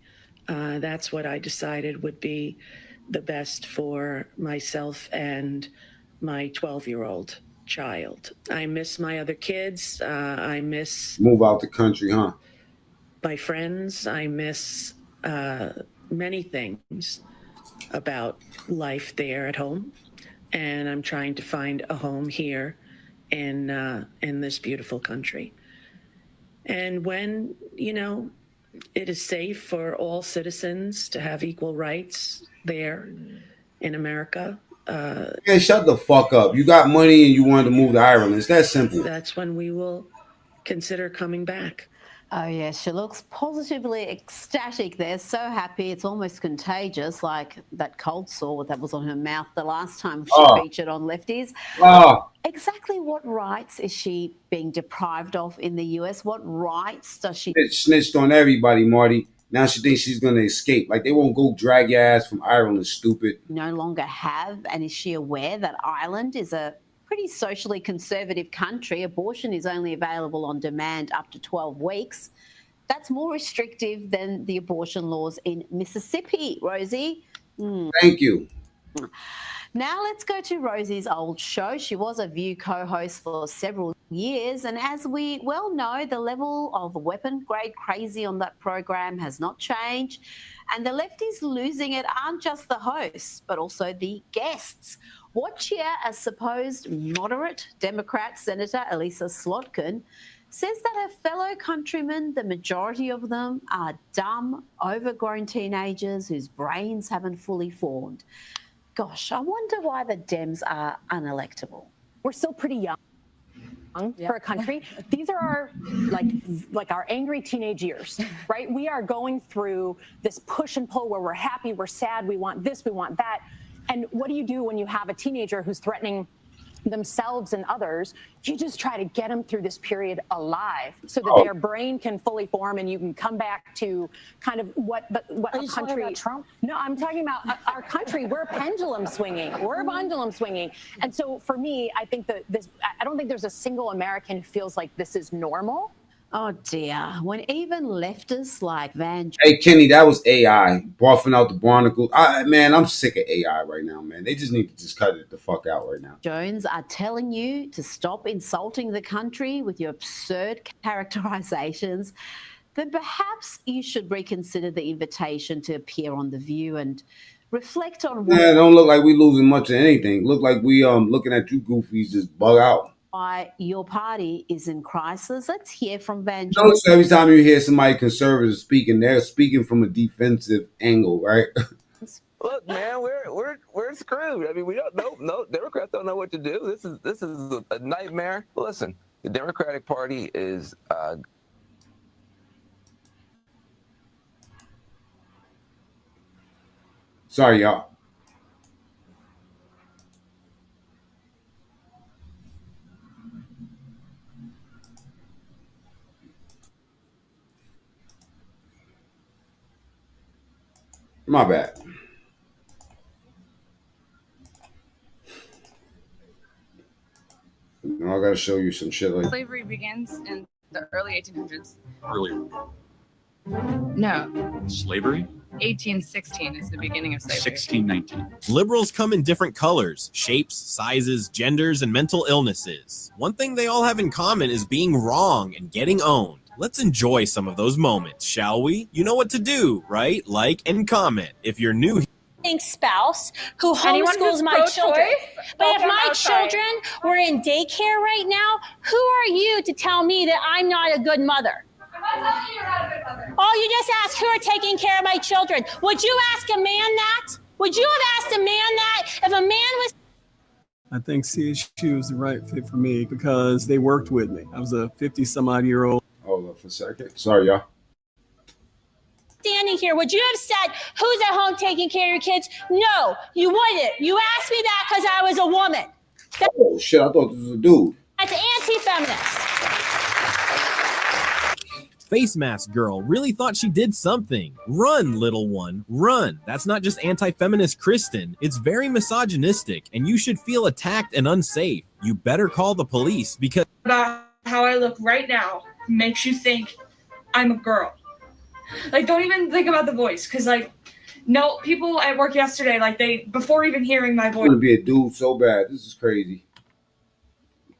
That's what I decided would be the best for myself and my 12-year-old child. I miss my other kids. I miss... Move out the country, huh? My friends. I miss many things about life there at home. And I'm trying to find a home here in this beautiful country. And when, you know, it is safe for all citizens to have equal rights there in America. Man, shut the fuck up. You got money and you wanted to move to Ireland. It's that simple. That's when we will consider coming back. Oh, yes, she looks positively ecstatic there, so happy. It's almost contagious, like that cold sore that was on her mouth the last time she featured on Lefties. Exactly what rights is she being deprived of in the US? What rights does she... Snitched on everybody, Marty. Now she thinks she's going to escape. Like, they won't go drag your ass from Ireland, stupid. No longer have, and is she aware that Ireland is a pretty socially conservative country? Abortion is only available on demand up to 12 weeks. That's more restrictive than the abortion laws in Mississippi, Rosie. Thank you. Now let's go to Rosie's old show. She was a View co-host for several years, and as we well know, the level of weapon-grade crazy on that program has not changed, and the lefties losing it aren't just the hosts, but also the guests. Watch here as supposed moderate Democrat Senator Elisa Slotkin says that her fellow countrymen, the majority of them, are dumb, overgrown teenagers whose brains haven't fully formed. Gosh, I wonder why the Dems are unelectable. We're still pretty young for a country. These are our like our angry teenage years, right? We are going through this push and pull where we're happy, we're sad, we want this, we want that. And what do you do when you have a teenager who's threatening themselves and others, you just try to get them through this period alive so that their brain can fully form and you can come back to kind of what a country. Trump? No, I'm talking about our country. We're pendulum swinging. And so for me, I think that I don't think there's a single American who feels like this is normal. Oh dear, when even leftists like Van Hey, Kenny, that was AI. Barfing out the barnacle. Man, I'm sick of AI right now, man. They just need to just cut it the fuck out right now. Jones are telling you to stop insulting the country with your absurd characterizations, then perhaps you should reconsider the invitation to appear on The View and reflect on Yeah, don't look like we losing much of anything. Look like we looking at you goofies just bug out. why your party is in crisis. Let's hear from Van Notice every time you hear somebody conservative speaking, they're speaking from a defensive angle, right? Look, man, we're screwed. I mean, we don't know. No, Democrats don't know what to do. This is a nightmare. Listen, the Democratic Party is. Sorry, y'all. My bad. I gotta show you some shit like Slavery begins in the early 1800s. Earlier. No, Slavery? 1816 is the beginning of slavery. 1619. Liberals come in different colors, shapes, sizes, genders, and mental illnesses. One thing they all have in common is being wrong and getting owned. Let's enjoy some of those moments, shall we? You know what to do, right? Like and comment. If you're new spouse who Anyone homeschools who's my pro-choice, children. But if welcome my outside. children were in daycare right now, who are you to tell me that I'm not a good mother? Oh, you just asked who are taking care of my children. Would you ask a man that? Would you have asked a man that if a man was I think CSU is the right fit for me because they worked with me. I was a 50-some-odd-year-old. Hold up for a second. Sorry, y'all. standing here? Would you have said, who's at home taking care of your kids? No, you wouldn't. You asked me that because I was a woman. Oh, shit. I thought this was a dude. That's anti-feminist. Face mask girl really thought she did something. Run, little one, run. That's not just anti-feminist Kristen. It's very misogynistic, and you should feel attacked and unsafe. You better call the police because About how I look right now makes you think I'm a girl. Like, don't even think about the voice, because, like, no, people at work yesterday, like, before even hearing my I voice. want to be a dude so bad. This is crazy.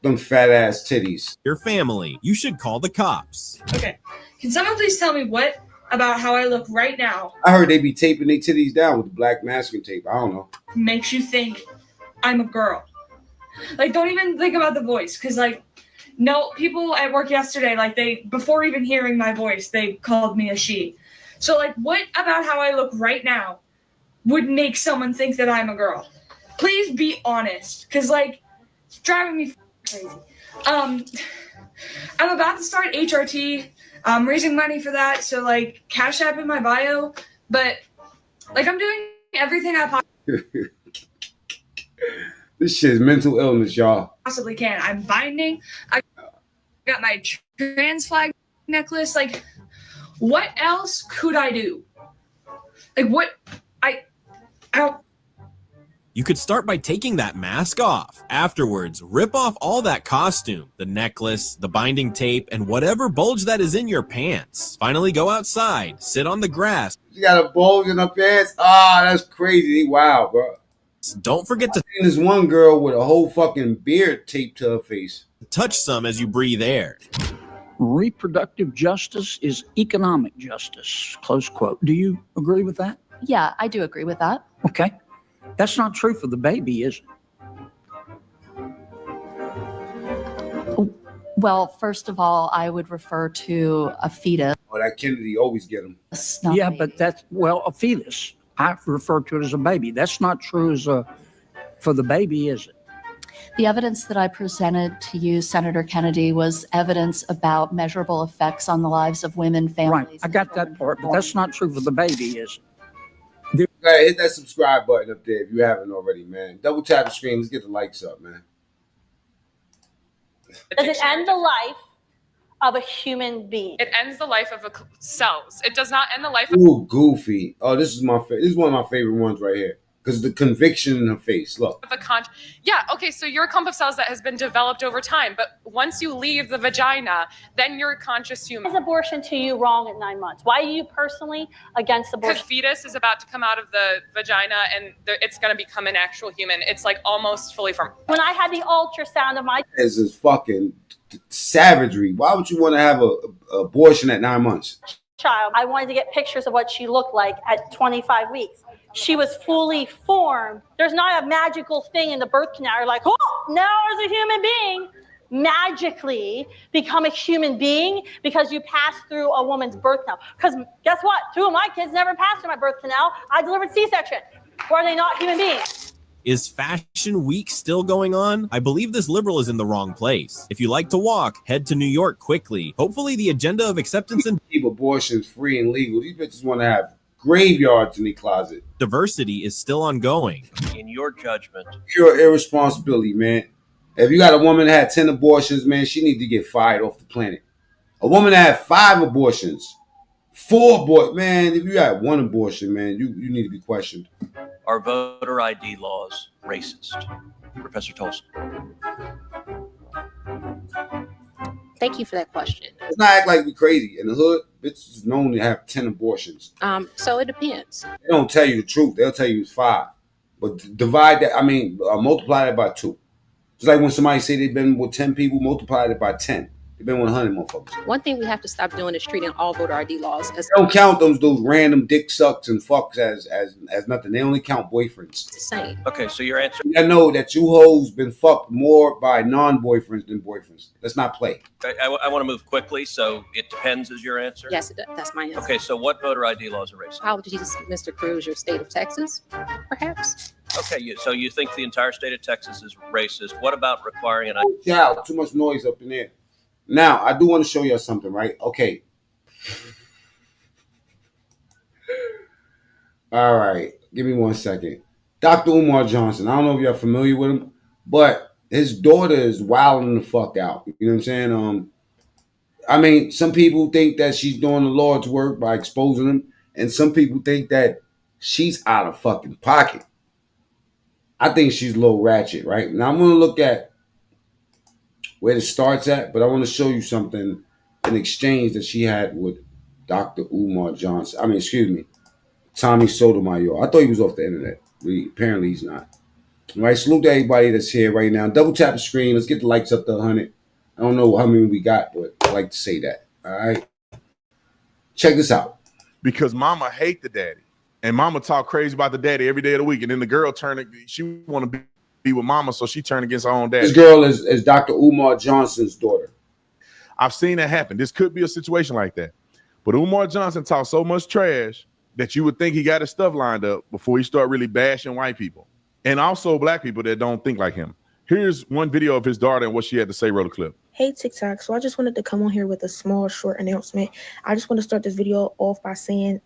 Them fat ass titties. your family. You should call the cops. Okay, can someone please tell me what about how I look right now I heard they be taping their titties down with the black masking tape. I don't know. makes you think I'm a girl? Like, don't even think about the voice, because, like, no, people at work yesterday, like, before even hearing my voice, they called me a she. So, like, what about how I look right now would make someone think that I'm a girl? Please be honest, because, like, it's driving me crazy. I'm about to start HRT. I'm raising money for that, so, like, Cash App in my bio, but, like, I'm doing everything I This shit is mental illness, y'all. possibly can. I'm binding. I got my trans flag necklace. Like, what else could I do? Like, what? I don't. You could start by taking that mask off. Afterwards, rip off all that costume, the necklace, the binding tape, and whatever bulge that is in your pants. Finally, go outside, sit on the grass. You got a bulge in her pants? Ah, that's crazy. Wow, bro. Don't forget to I seen this one girl with a whole fucking beard taped to her face. touch some as you breathe air. Reproductive justice is economic justice, close quote. Do you agree with that? Yeah, I do agree with that. Okay. That's not true for the baby, is it? Well, first of all, I would refer to a fetus. Oh, that Kennedy always get him. Yeah, but that's, well, a fetus. I refer to it as a baby. That's not true for the baby, is it? The evidence that I presented to you, Senator Kennedy, was evidence about measurable effects on the lives of women, families. Right. I got that part, but that's not true for the baby, is it? Hey, hit that subscribe button up there if you haven't already, man. Double tap the screen. Let's get the likes up, man. Does it end the life of a human being? It ends the life of cells. It does not end the life of Ooh, goofy. Oh, this is this is one of my favorite ones right here. Because the conviction in her face. Look. Yeah, okay, so you're a clump of cells that has been developed over time, but once you leave the vagina, then you're a conscious human. Is abortion to you wrong at 9 months? Why are you personally against abortion? Because fetus is about to come out of the vagina and it's going to become an actual human. It's like almost fully formed. When I had the ultrasound of my This is fucking savagery. Why would you want to have a abortion at 9 months? child, I wanted to get pictures of what she looked like at 25 weeks. She was fully formed. There's not a magical thing in the birth canal. You're like, oh, now as a human being, magically become a human being because you passed through a woman's birth canal. Because guess what? 2 of my kids never passed through my birth canal. I delivered C-section. Were they not human beings? Is Fashion Week still going on? I believe this liberal is in the wrong place. If you like to walk, head to New York quickly. Hopefully the agenda of acceptance and keep abortions free and legal. These bitches want to have graveyards in their closet. Diversity is still ongoing. In your judgment, Pure irresponsibility, man. If you got a woman that had 10 abortions, man, she need to get fired off the planet. A woman that had 5 abortions, 4 abortions, man, if you got 1 abortion, man, you need to be questioned. are voter ID laws racist? Professor Tolson. Thank you for that question. Let's not act like we crazy. In the hood, bitches is known to have 10 abortions. So it depends. They don't tell you the truth. They'll tell you it's 5. But divide that, multiply that by 2. It's like when somebody say they've been with 10 people, multiply it by 10. They've been with 100 motherfuckers. One thing we have to stop doing is treating all voter ID laws as They don't count those random dick sucks and fucks as nothing. They only count boyfriends. the same. Okay, so your answer. I know that you hoes been fucked more by non-boyfriends than boyfriends. Let's not play. I want to move quickly, so it depends is your answer? Yes, that's my answer. Okay, so what voter ID laws are racist? How would you, Mr. Cruz, your state of Texas, perhaps? Okay, so you think the entire state of Texas is racist. What about requiring an ID? Yeah, too much noise up in there. Now, I do want to show you something, right? Okay. All right. Give me 1 second. Dr. Umar Johnson. I don't know if you're familiar with him, but his daughter is wilding the fuck out. You know what I'm saying? Some people think that she's doing the Lord's work by exposing him, and some people think that she's out of fucking pocket. I think she's a little ratchet, right? Now, I'm going to look at where it starts at, but I want to show you something, an exchange that she had with Dr. Umar Johnson. Tommy Sotomayor. I thought he was off the internet. Apparently he's not. All right, salute to everybody that's here right now. Double tap the screen. Let's get the likes up to 100. I don't know how many we got, but I like to say that. All right. Check this out. Because mama hate the daddy. And mama talk crazy about the daddy every day of the week. And then the girl she want to be with mama, so she turned against her own daddy. This girl is Dr. Umar Johnson's daughter. I've seen that happen. This could be a situation like that. But Umar Johnson talks so much trash that you would think he got his stuff lined up before he start really bashing white people. And also black people that don't think like him. Here's one video of his daughter and what she had to say. Roll the clip. Hey TikTok, so I just wanted to come on here with a small short announcement. I just want to start this video off by saying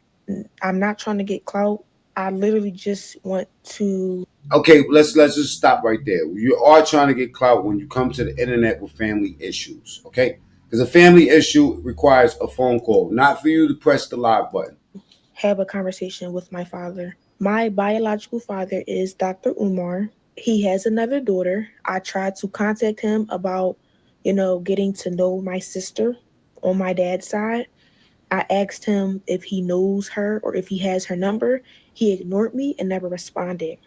I'm not trying to get clout. I literally just want to. Okay, let's just stop right there. You are trying to get clout when you come to the internet with family issues, okay? Because a family issue requires a phone call, not for you to press the live button. Have a conversation with my father. My biological father is Dr. Umar. He has another daughter. I tried to contact him about, getting to know my sister on my dad's side. I asked him if he knows her or if he has her number. He ignored me and never responded.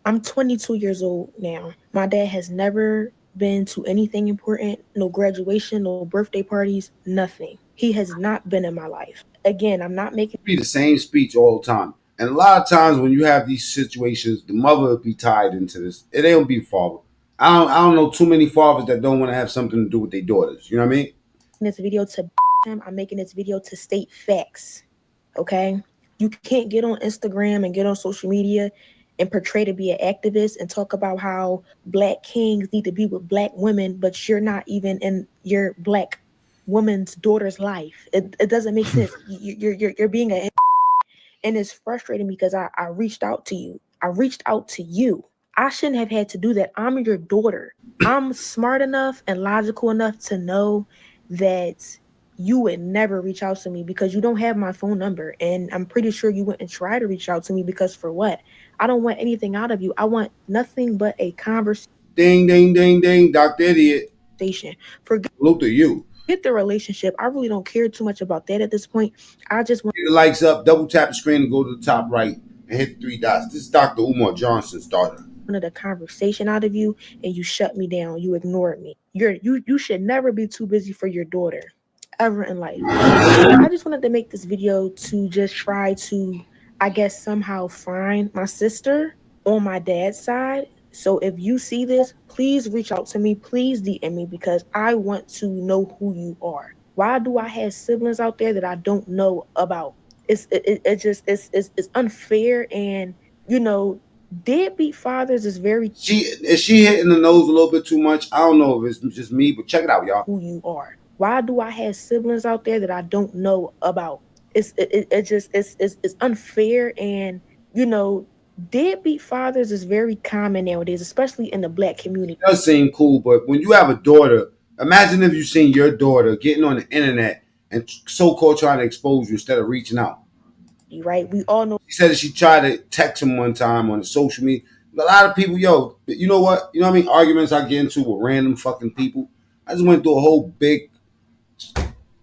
I'm 22 years old now. My dad has never been to anything important, no graduation, no birthday parties, nothing. He has not been in my life. Again, I'm not making Be the same speech all the time. And a lot of times when you have these situations, the mother will be tied into this. It ain't be the father. I don't know too many fathers that don't want to have something to do with their daughters. You know what I mean? this video to him. I'm making this video to state facts. Okay? You can't get on Instagram and get on social media and portray to be an activist and talk about how black kings need to be with black women, but you're not even in your black woman's daughter's life. It doesn't make sense. You're being a and it's frustrating because I reached out to you. I reached out to you. I shouldn't have had to do that. I'm your daughter. I'm smart enough and logical enough to know that you would never reach out to me because you don't have my phone number. And I'm pretty sure you wouldn't try to reach out to me because for what? I don't want anything out of you. I want nothing but a conversation. Ding, ding, ding, ding. Dr. Idiot. Forget Salute to you. the relationship. I really don't care too much about that at this point. I just want Get the likes up, double tap the screen and go to the top right and hit the 3 dots. This is Dr. Umar Johnson starter. a conversation out of you and you shut me down. You ignored me. You should never be too busy for your daughter ever in life. I just wanted to make this video to just try to, I guess, somehow find my sister on my dad's side. So if you see this, please reach out to me. Please DM me because I want to know who you are. Why do I have siblings out there that I don't know about? It's unfair, and you know, deadbeat fathers is very. Is she hitting the nose a little bit too much? I don't know if it's just me, but check it out, y'all. Who you are. Why do I have siblings out there that I don't know about? It's unfair, and you know, deadbeat fathers is very common nowadays, especially in the black community. It does seem cool, but when you have a daughter, imagine if you seen your daughter getting on the internet and so-called trying to expose you instead of reaching out. Right? We all know. She said that she tried to text him one time on the social media. A lot of people, yo, you know what? You know what I mean? Arguments I get into with random fucking people. I just went through a whole big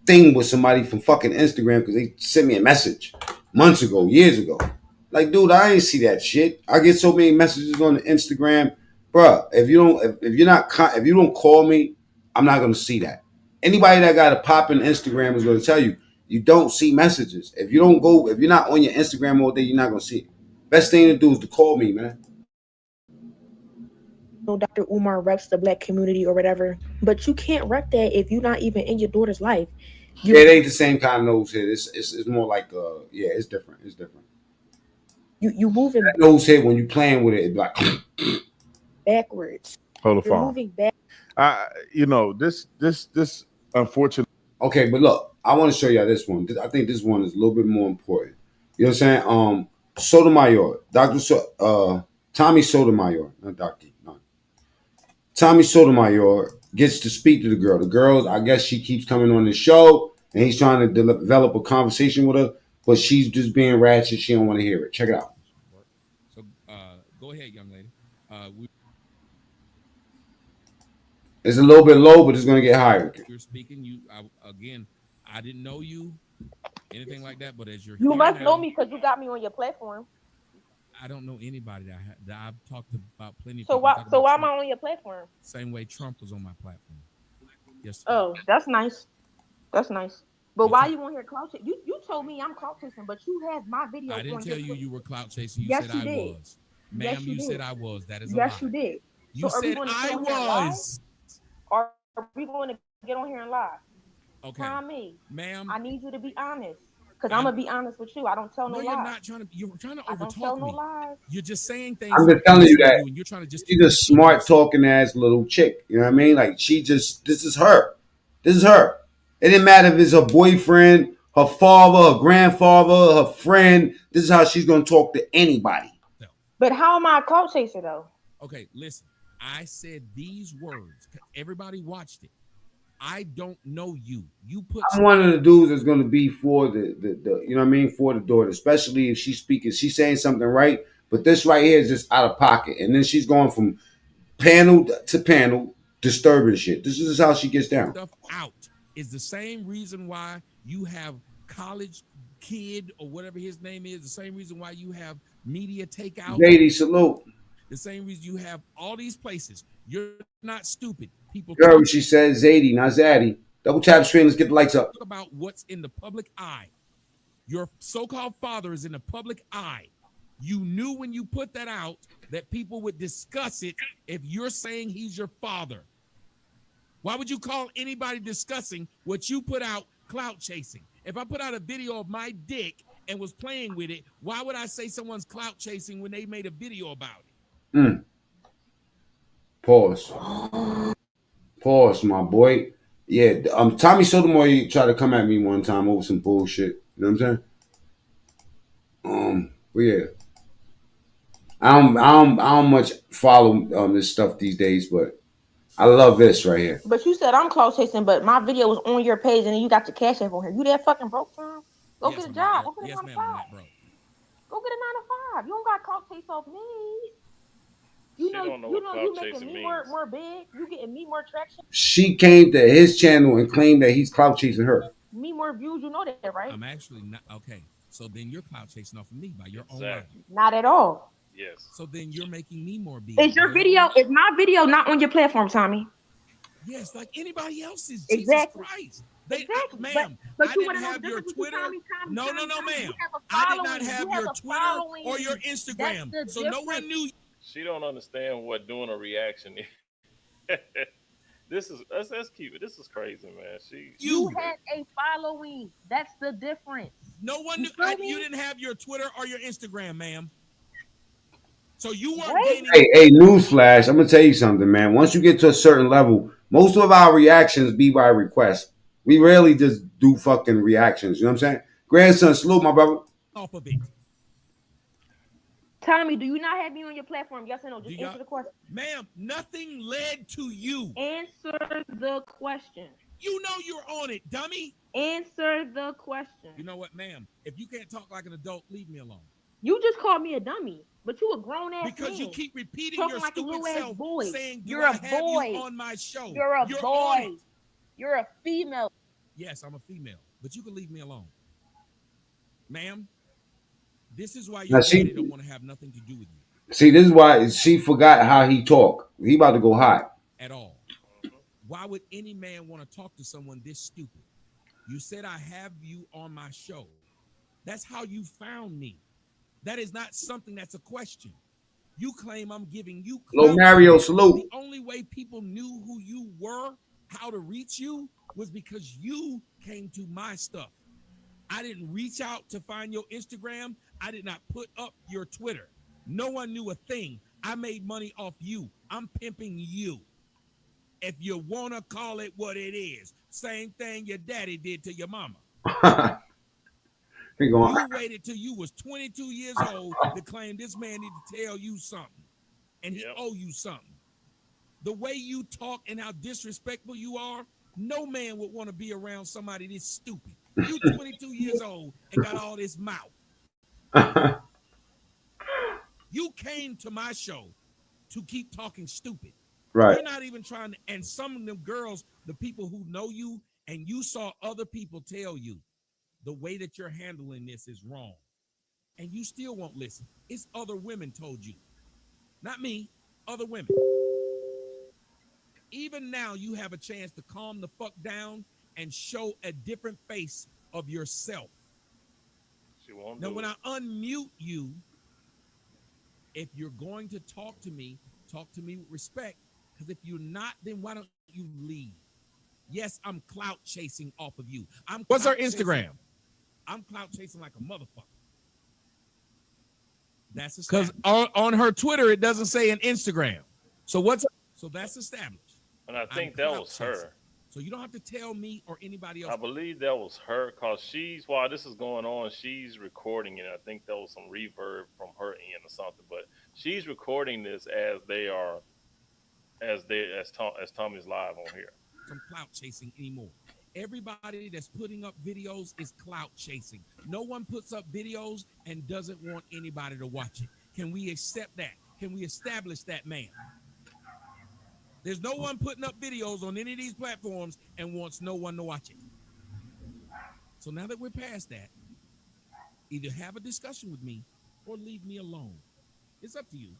thing with somebody from fucking Instagram because they sent me a message months ago, years ago. Like, dude, I ain't see that shit. I get so many messages on the Instagram, bruh. If you don't call me, I'm not gonna see that. Anybody that got a pop in Instagram is gonna tell you you don't see messages. If you're not on your Instagram all day, you're not gonna see it. Best thing to do is to call me, man. No, Dr. Umar reps the black community or whatever, but you can't rep that if you're not even in your daughter's life. It ain't the same kind of nose hit. It's more like it's different. It's different. You moving that nose hit when you playing with it, it's like backwards. Hold the You're phone. moving back. This unfortunate. Okay, but look, I want to show y'all this one. I think this one is a little bit more important. You know what I'm saying? Sotomayor, Tommy Sotomayor, not Dr. No. Tommy Sotomayor gets to speak to the girl. The girl, I guess she keeps coming on the show, and he's trying to develop a conversation with her, but she's just being ratchet. She don't want to hear it. Check it out. So go ahead, young lady. It's a little bit low, but it's going to get higher. You're speaking. I didn't know you, anything like that. But as You must know me because you got me on your platform. I don't know anybody that I've talked about plenty of So people. why am I on your platform? Same way Trump was on my platform. Yes. Oh, that's nice. That's nice. But why you on here clout chasing? You told me I'm clout chasing, but you have my video. I didn't tell you were clout chasing. You yes, said you I did. was. Ma'am, yes, you did. said I was. That is a yes, lie. you did. You so said I was. Or are we going to get on here and lie? Okay. Tell me, ma'am. I need you to be honest, because I'm gonna be honest with you. I don't tell no lies. You're not trying to. You're trying to overtalk I don't tell no me. lies. You're just saying things. I'm just telling you that and you're trying to just. She's a smart talking ass little chick. You know what I mean? Like this is her. This is her. It didn't matter if it's her boyfriend, her father, her grandfather, her friend. This is how she's gonna talk to anybody. But how am I a clout chaser though? Okay, listen. I said these words. Everybody watched it. I don't know you. You put. I'm one of the dudes that's gonna be for the you know what I mean, for the daughter, especially if she's speaking. She's saying something right, but this right here is just out of pocket, and then she's going from panel to panel, disturbing shit. This is how she gets down. Stuff out is the same reason why you have college kid or whatever his name is. The same reason why you have media takeout. Lady, salute. The same reason you have all these places. You're not stupid. People. Girl, she said Zadie, not Zaddy. Double tap screen. Let's get the lights up. Talk about what's in the public eye. Your so-called father is in the public eye. You knew when you put that out that people would discuss it if you're saying he's your father. Why would you call anybody discussing what you put out clout chasing? If I put out a video of my dick and was playing with it, why would I say someone's clout chasing when they made a video about it? Pause. Pause, my boy. Yeah, Tommy Sotomayor tried to come at me one time over some bullshit. You know what I'm saying? But yeah. I don't much follow this stuff these days, but I love this right here. But you said I'm cloud chasing, but my video was on your page, and then you got your cash app on here. You that fucking broke, Tom? Go get a job. Go get a 9 to 5. Go get a 9 to 5. You don't got cloud chase off me. You making me more big. You getting me more traction. She came to his channel and claimed that he's clout chasing her. Me more views. You know that, right? I'm actually not okay. So then you're clout chasing off of me by your own logic. Not at all. Yes. So then you're making me more big. Is your video? Is my video not on your platform, Tommy? Yes, like anybody else's. Exactly. Jesus Christ. Exactly. Ma'am, I didn't have your Twitter. No, ma'am. I did not have your Twitter or your Instagram. So no one knew. She don't understand what doing a reaction is. Let's keep it. This is crazy, man. You had a following. That's the difference. No one knew. You didn't have your Twitter or your Instagram, ma'am. So you weren't gaining. Hey, newsflash! I'm gonna tell you something, man. Once you get to a certain level, most of our reactions be by request. We rarely just do fucking reactions. You know what I'm saying? Grandson, salute my brother. Off of it. Tommy, do you not have me on your platform? Yes or no? Just answer the question. Ma'am, nothing led to you. Answer the question. You know you're on it, dummy. Answer the question. You know what, ma'am? If you can't talk like an adult, leave me alone. You just called me a dummy, but you a grown ass because man. You keep repeating talking your like stupid self, boy. saying you're a boy you on my show. You're a boy. You're a female. Yes, I'm a female, but you can leave me alone, ma'am. This is why your daddy don't want to have nothing to do with you. See, this is why she forgot how he talk. He about to go hot. At all. Why would any man want to talk to someone this stupid? You said I have you on my show. That's how you found me. That is not something that's a question. You claim I'm giving you clout. Hello, Mario, salute. The only way people knew who you were, how to reach you, was because you came to my stuff. I didn't reach out to find your Instagram. I did not put up your Twitter. No one knew a thing. I made money off you. I'm pimping you. If you want to call it what it is. Same thing your daddy did to your mama. You waited till you was 22 years old to claim this man need to tell you something. And he owe you something. The way you talk and how disrespectful you are, no man would want to be around somebody this stupid. You 22 years old and got all this mouth. You came to my show to keep talking stupid. Right. You're not even trying to, and some of them girls, the people who know you, and you saw other people tell you the way that you're handling this is wrong. And you still won't listen. It's other women told you. Not me, other women. Even now, you have a chance to calm the fuck down and show a different face of yourself. She won't now, do when it. I unmute you, if you're going to talk to me with respect. Because if you're not, then why don't you leave? Yes, I'm clout chasing off of you. What's her Instagram? I'm clout chasing like a motherfucker. That's because on her Twitter it doesn't say an Instagram. So that's established. And I think that was her. So you don't have to tell me or anybody else. I believe that was her because while this is going on, she's recording it. I think there was some reverb from her end or something, but she's recording this as Tommy's live on here. Some clout chasing anymore. Everybody that's putting up videos is clout chasing. No one puts up videos and doesn't want anybody to watch it. Can we accept that? Can we establish that, man? There's no one putting up videos on any of these platforms and wants no one to watch it. So now that we're past that, either have a discussion with me or leave me alone. It's up to you.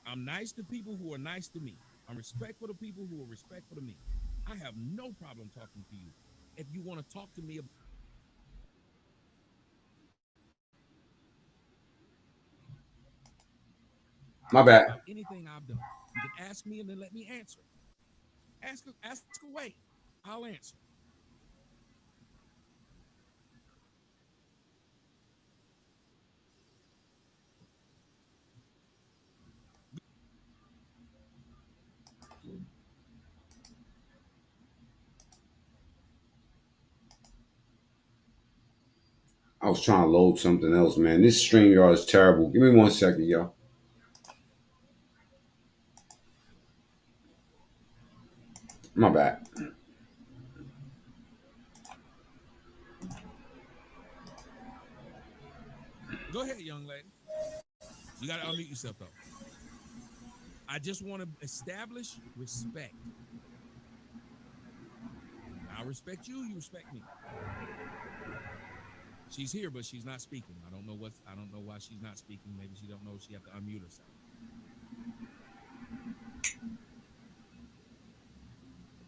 I'm nice to people who are nice to me. I'm respectful to people who are respectful to me. I have no problem talking to you. If you want to talk to me about my bad. Anything I've done, you can ask me and then let me answer. Ask away. I'll answer. was trying to load something else, man. This StreamYard is terrible. Give me 1 second, y'all. My bad. Go ahead, young lady. You got to unmute yourself, though. I just want to establish respect. I respect you. You respect me. She's here, but she's not speaking. I don't know why she's not speaking. Maybe she don't know she have to unmute herself.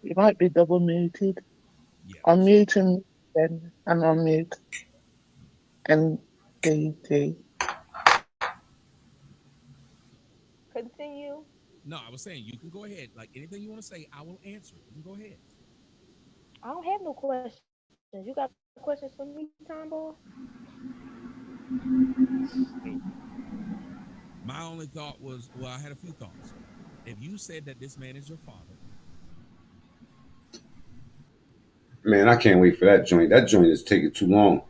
You might be double muted. Yeah. Unmute and then unmute. NDT. Continue. No, I was saying you can go ahead. Like anything you want to say, I will answer. You can go ahead. I don't have no questions. You got questions for me, Tombo? My only thought was, well, I had a few thoughts. If you said that this man is your father, Man, I can't wait for that joint. That joint is taking too long.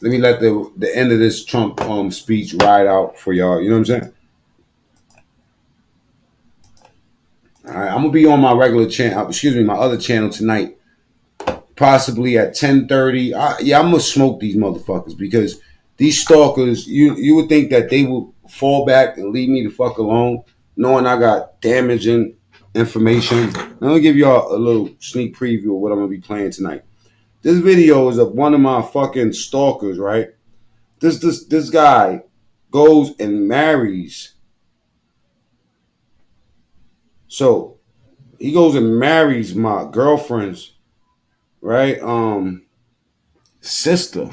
Let me let the end of this Trump speech ride out for y'all. You know what I'm saying? All right, I'm gonna be on my regular channel. Excuse me, my other channel tonight, possibly at 10:30. Yeah, I'm gonna smoke these motherfuckers because these stalkers. You would think that they would fall back and leave me the fuck alone, knowing I got damaging information. I'm gonna give y'all a little sneak preview of what I'm gonna be playing tonight. This video is of one of my fucking stalkers, right? This guy goes and marries. So he goes and marries my girlfriend's, right? Sister.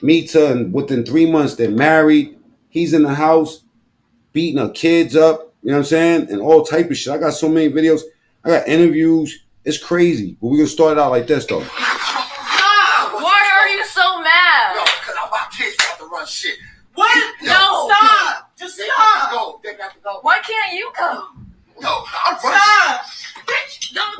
Meets her, and within 3 months they're married. He's in the house beating her kids up, you know what I'm saying? And all type of shit. I got so many videos. I got interviews. It's crazy. But we're gonna start it out like this though. Why are you so mad? No, because my kids have to run shit. What? No, stop. Just stop. Go. They got to go. Why can't you go? No, I'm running. Stop. Bitch, don't.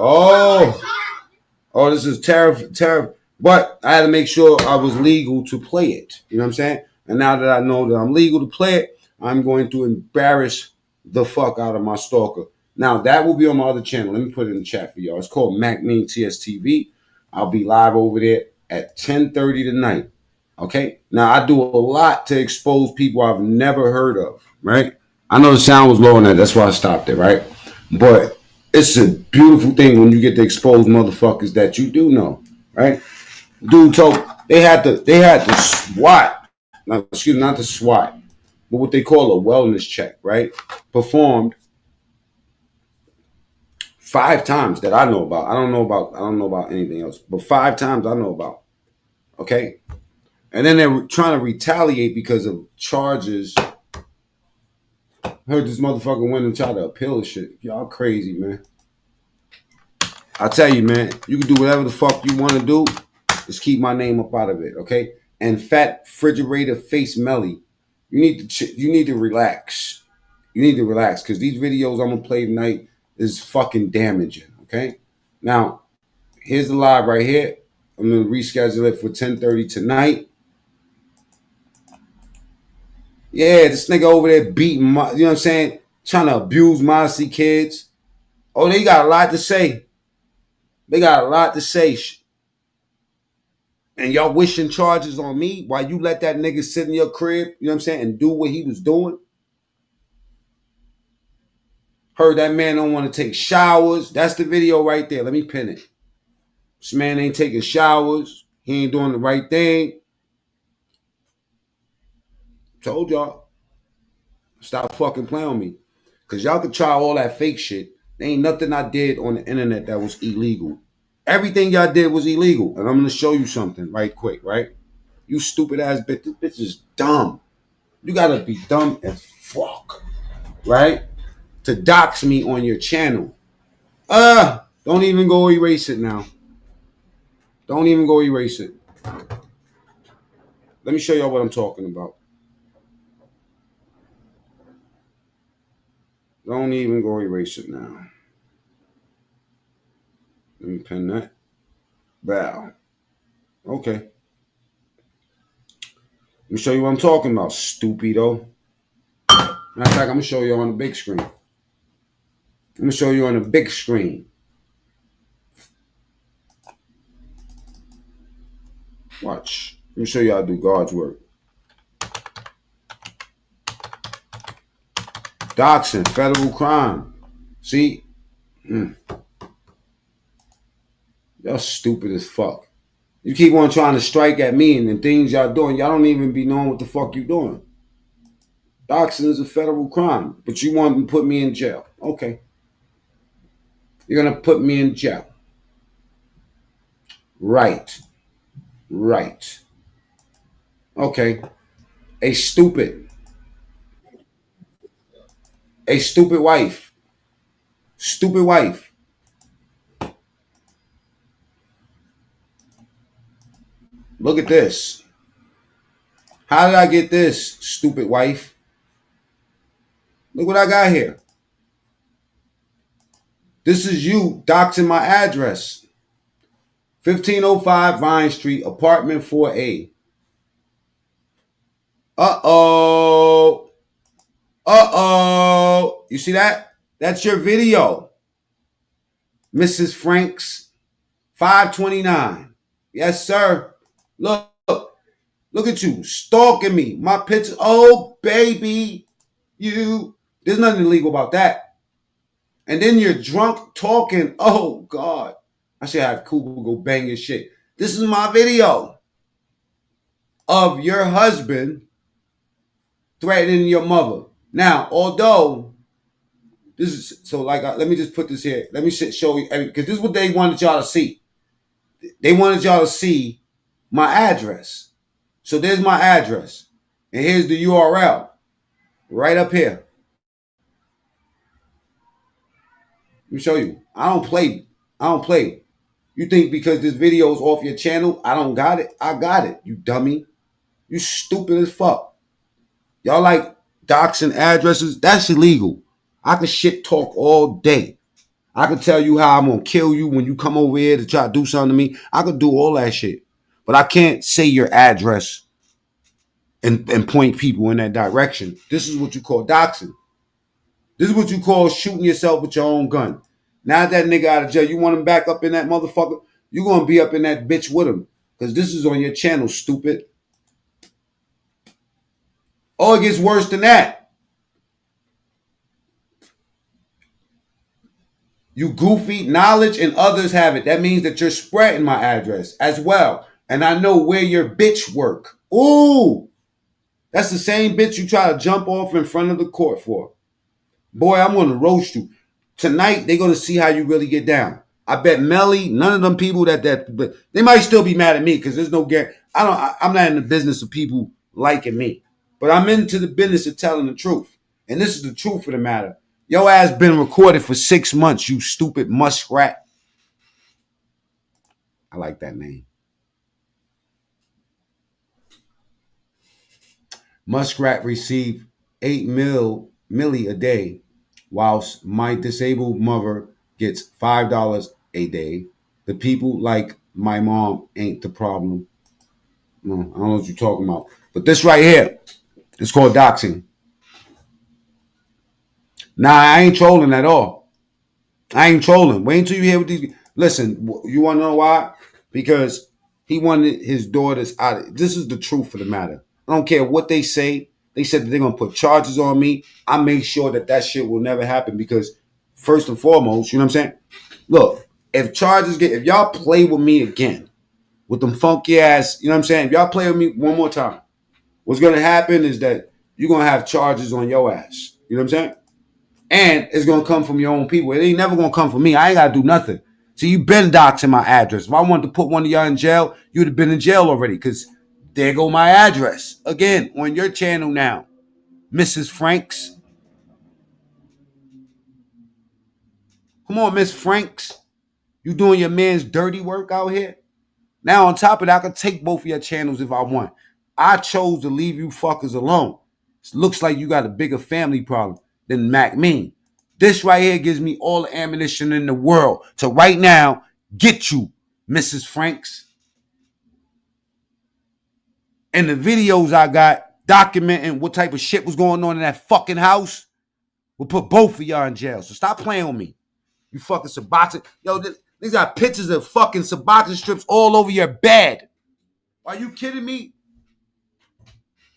Oh, this is terrible. But I had to make sure I was legal to play it. You know what I'm saying? And now that I know that I'm legal to play it, I'm going to embarrass the fuck out of my stalker. Now, that will be on my other channel. Let me put it in the chat for y'all. It's called MacMean TSTV. I'll be live over there at 10:30 tonight. Okay? Now, I do a lot to expose people I've never heard of, right? I know the sound was low on that. That's why I stopped it, right? But it's a beautiful thing when you get to expose motherfuckers that you do know, right? Dude told they had to SWAT. No, excuse me, not the SWAT, but what they call a wellness check, right? Performed 5 times that I know about. I don't know about anything else, but 5 times I know about. Okay? And then they were trying to retaliate because of charges. Heard this motherfucker went and tried to appeal the shit. Y'all crazy, man. I tell you, man, you can do whatever the fuck you want to do. Just keep my name up out of it, okay? And Fat Refrigerator Face Melly, you need to relax. You need to relax because these videos I'm gonna play tonight is fucking damaging, okay? Now, here's the live right here. I'm gonna reschedule it for 10:30 tonight. Yeah, this nigga over there beating my, you know what I'm saying? Trying to abuse Mossy kids. Oh, they got a lot to say. They got a lot to say. And y'all wishing charges on me while you let that nigga sit in your crib, you know what I'm saying, and do what he was doing. Heard that man don't want to take showers. That's the video right there. Let me pin it. This man ain't taking showers. He ain't doing the right thing. Told y'all. Stop fucking playing on me. Because y'all could try all that fake shit. There ain't nothing I did on the internet that was illegal. Everything y'all did was illegal. And I'm going to show you something right quick, right? You stupid ass bitch. This bitch is dumb. You got to be dumb as fuck. Right? To dox me on your channel. Don't even go erase it now. Don't even go erase it. Let me show y'all what I'm talking about. Don't even go erase it now. Let me pin that. Bow. Okay. Let me show you what I'm talking about, stupido. Matter of fact, I'm gonna show you on the big screen. I'm gonna show you on the big screen. Watch. Let me show you how to do God's work. Doxing, federal crime. See? Y'all stupid as fuck. You keep on trying to strike at me and the things y'all doing, y'all don't even be knowing what the fuck you doing. Doxing is a federal crime, but you want to put me in jail. Okay. You're going to put me in jail. Right. Okay. A stupid wife. Stupid wife. Look at this. How did I get this, stupid wife? Look what I got here. This is you doxing my address. 1505 Vine Street, apartment 4A. Uh-oh. You see that? That's your video. Mrs. Franks, 529. Yes, sir. Look at you stalking me. My picture. Oh, baby. There's nothing illegal about that. And then you're drunk talking. Oh, God. I should have Google go bang your shit. This is my video of your husband threatening your mother. Now, although this is so, like, let me just put this here. Let me show you, because this is what they wanted y'all to see. They wanted y'all to see my address. So there's my address, and here's the URL right up here. Let me show you. I don't play. You think because this video is off your channel, I don't got it? I got it, you dummy. You stupid as fuck. Y'all like doxing addresses? That's illegal. I can shit talk all day. I can tell you how I'm going to kill you when you come over here to try to do something to me. I could do all that shit. But I can't say your address and point people in that direction. This is what you call doxing. This is what you call shooting yourself with your own gun. Now that nigga out of jail, you want him back up in that motherfucker? You're going to be up in that bitch with him. Because this is on your channel, stupid. Oh, it gets worse than that. You goofy. Knowledge and others have it. That means that you're spreading my address as well. And I know where your bitch work. Ooh. That's the same bitch you try to jump off in front of the court for. Boy, I'm going to roast you. Tonight, they're going to see how you really get down. I bet Melly, none of them people but they might still be mad at me because there's no guarantee. I'm not in the business of people liking me. But I'm into the business of telling the truth. And this is the truth of the matter. Your ass been recorded for 6 months, you stupid muskrat. I like that name. Muskrat received 8 milli a day, whilst my disabled mother gets $5 a day. The people like my mom ain't the problem. No, I don't know what you're talking about. But this right here, it's called doxing. Nah, I ain't trolling at all. I ain't trolling. Wait until you hear what these... Listen, you want to know why? Because he wanted his daughters out. This is the truth of the matter. I don't care what they say. They said that they're going to put charges on me. I make sure that shit will never happen because first and foremost, you know what I'm saying? Look, if y'all play with me again with them funky ass, you know what I'm saying? If y'all play with me one more time, what's going to happen is that you're going to have charges on your ass. You know what I'm saying? And it's going to come from your own people. It ain't never going to come from me. I ain't got to do nothing. See, you been doxing my address. If I wanted to put one of y'all in jail, you'd have been in jail already because there go my address. Again, on your channel now, Mrs. Franks. Come on, Miss Franks. You doing your man's dirty work out here? Now, on top of that, I could take both of your channels if I want. I chose to leave you fuckers alone. It looks like you got a bigger family problem than Mac Mean. This right here gives me all the ammunition in the world to right now get you, Mrs. Franks. and the videos I got documenting what type of shit was going on in that fucking house will put both of y'all in jail. So stop playing with me. You fucking Suboxone. Yo, these got pictures of fucking Suboxone strips all over your bed. Are you kidding me?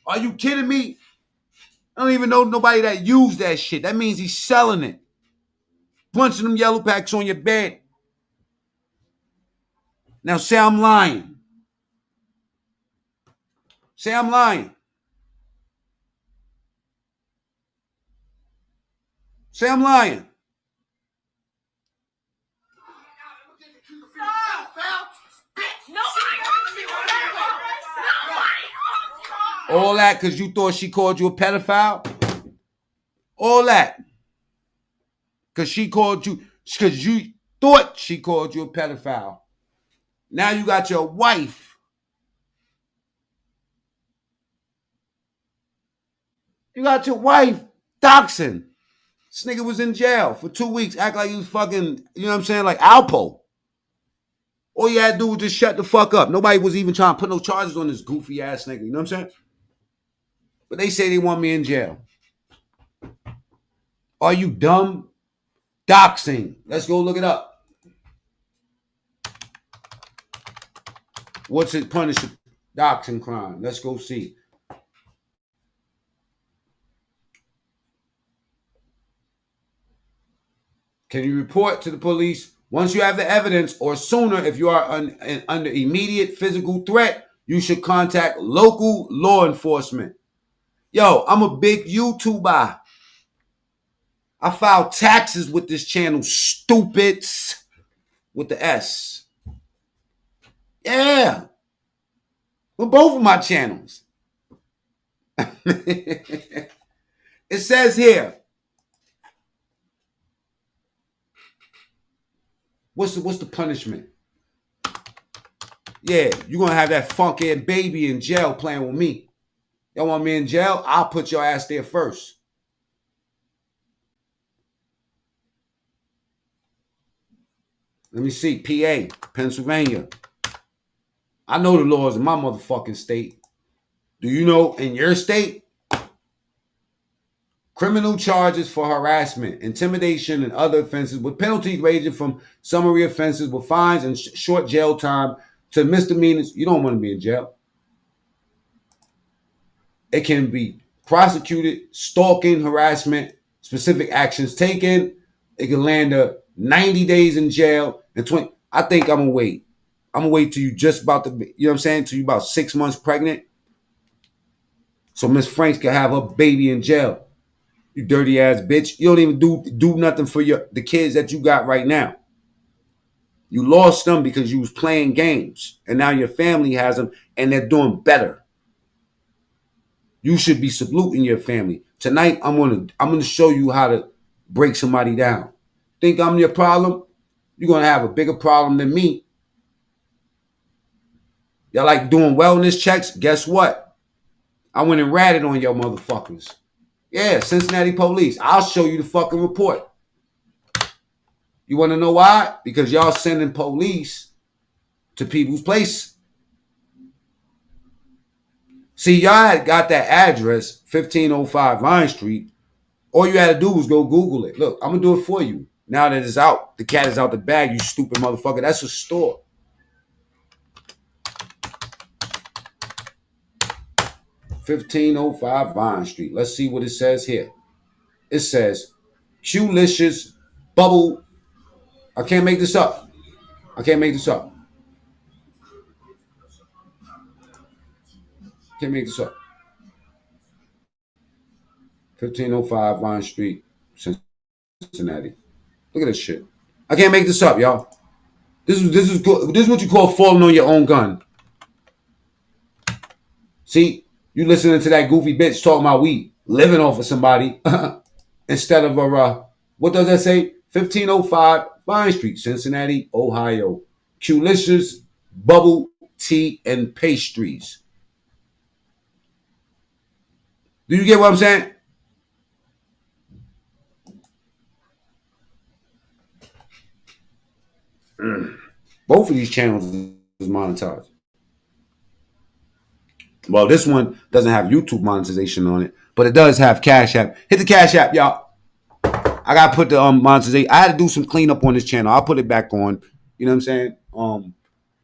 Are you kidding me? I don't even know nobody that used that shit. That means he's selling it. Bunch of them yellow packs on your bed. Now say I'm lying. Say I'm lying. Say I'm lying. All that because you thought she called you a pedophile? All that because she called you, because you thought she called you a pedophile. Now you got your wife. You got your wife doxing. This nigga was in jail for 2 weeks, act like he was fucking, you know what I'm saying, like Alpo. All you had to do was just shut the fuck up. Nobody was even trying to put no charges on this goofy ass nigga, you know what I'm saying? But they say they want me in jail. Are you dumb? Doxing. Let's go look it up. What's it punish? Doxing crime. Let's go see. Can you report to the police once you have the evidence, or sooner if you are under immediate physical threat? You should contact local law enforcement. Yo, I'm a big YouTuber. I filed taxes with this channel, stupids, with the S. Yeah. With both of my channels. It says here. What's the punishment? Yeah, you're going to have that funk-ass baby in jail playing with me. Y'all want me in jail? I'll put your ass there first. Let me see. PA, Pennsylvania. I know the laws in my motherfucking state. Do you know in your state? Criminal charges for harassment, intimidation, and other offenses with penalties ranging from summary offenses with fines and short jail time to misdemeanors. You don't want to be in jail. It can be prosecuted, stalking, harassment, specific actions taken. It can land 90 days in jail and 20. I think I'm gonna wait. I'm gonna wait till you just about to be, you know what I'm saying? Till you about 6 months pregnant. So Miss Franks can have her baby in jail. You dirty ass bitch. You don't even do nothing for the kids that you got right now. You lost them because you was playing games. And now your family has them and they're doing better. You should be saluting your family. Tonight, I'm gonna show you how to break somebody down. Think I'm your problem? You're gonna have a bigger problem than me. Y'all like doing wellness checks? Guess what? I went and ratted on your motherfuckers. Yeah, Cincinnati police. I'll show you the fucking report. You want to know why? Because y'all sending police to people's place. See, y'all had got that address, 1505 Vine Street. All you had to do was go Google it. Look, I'm going to do it for you. Now that it's out, the cat is out the bag, you stupid motherfucker. That's a store. $1505 Vine Street. Let's see what it says here. It says, Q-licious bubble. I can't make this up. I can't make this up. Can't make this up. 1505 Vine Street, Cincinnati. Look at this shit. I can't make this up, y'all. This is what you call falling on your own gun. See, you listening to that goofy bitch talking about we living off of somebody instead of what does that say? 1505 Vine Street, Cincinnati, Ohio. Q-licious bubble tea and pastries. Do you get what I'm saying? Both of these channels is monetized. Well, this one doesn't have YouTube monetization on it, but it does have Cash App. Hit the Cash App, y'all. I gotta put the monetization. I had to do some cleanup on this channel. I'll put it back on. You know what I'm saying?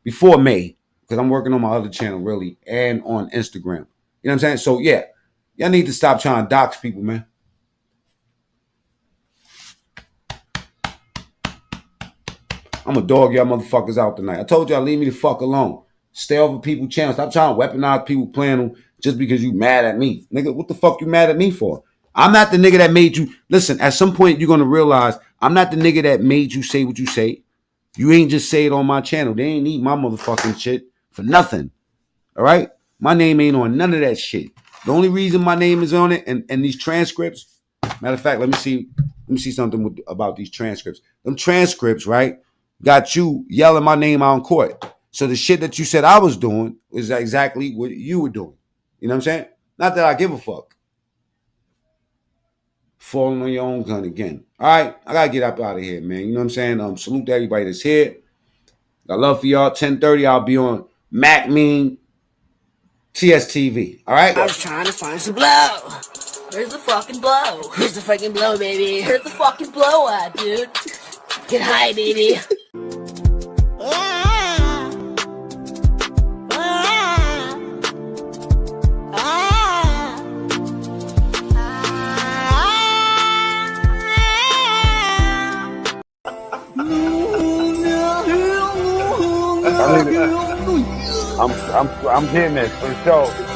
Before May, because I'm working on my other channel really, and on Instagram. You know what I'm saying? So yeah, y'all need to stop trying to dox people, man. I'm a dog y'all motherfuckers out tonight. I told y'all leave me the fuck alone. Stay off of people's channels. Stop trying to weaponize people playing them just because you mad at me. Nigga, what the fuck you mad at me for? I'm not the nigga that made you. Listen, at some point you're going to realize I'm not the nigga that made you say what you say. You ain't just say it on my channel. They ain't need my motherfucking shit for nothing. All right? My name ain't on none of that shit. The only reason my name is on it and these transcripts, matter of fact, let me see something about these transcripts. Them transcripts, right, got you yelling my name out in court. So the shit that you said I was doing is exactly what you were doing. You know what I'm saying? Not that I give a fuck. Falling on your own gun again. All right, I gotta get up out of here, man. You know what I'm saying? Salute to everybody that's here. I love for y'all. 10:30, I'll be on Mac Mean TSTV. All right? I was trying to find some blow. Where's the fucking blow? Here's the fucking blow, baby. Here's the fucking blow at, dude. Get high, baby. I'm getting it for sure.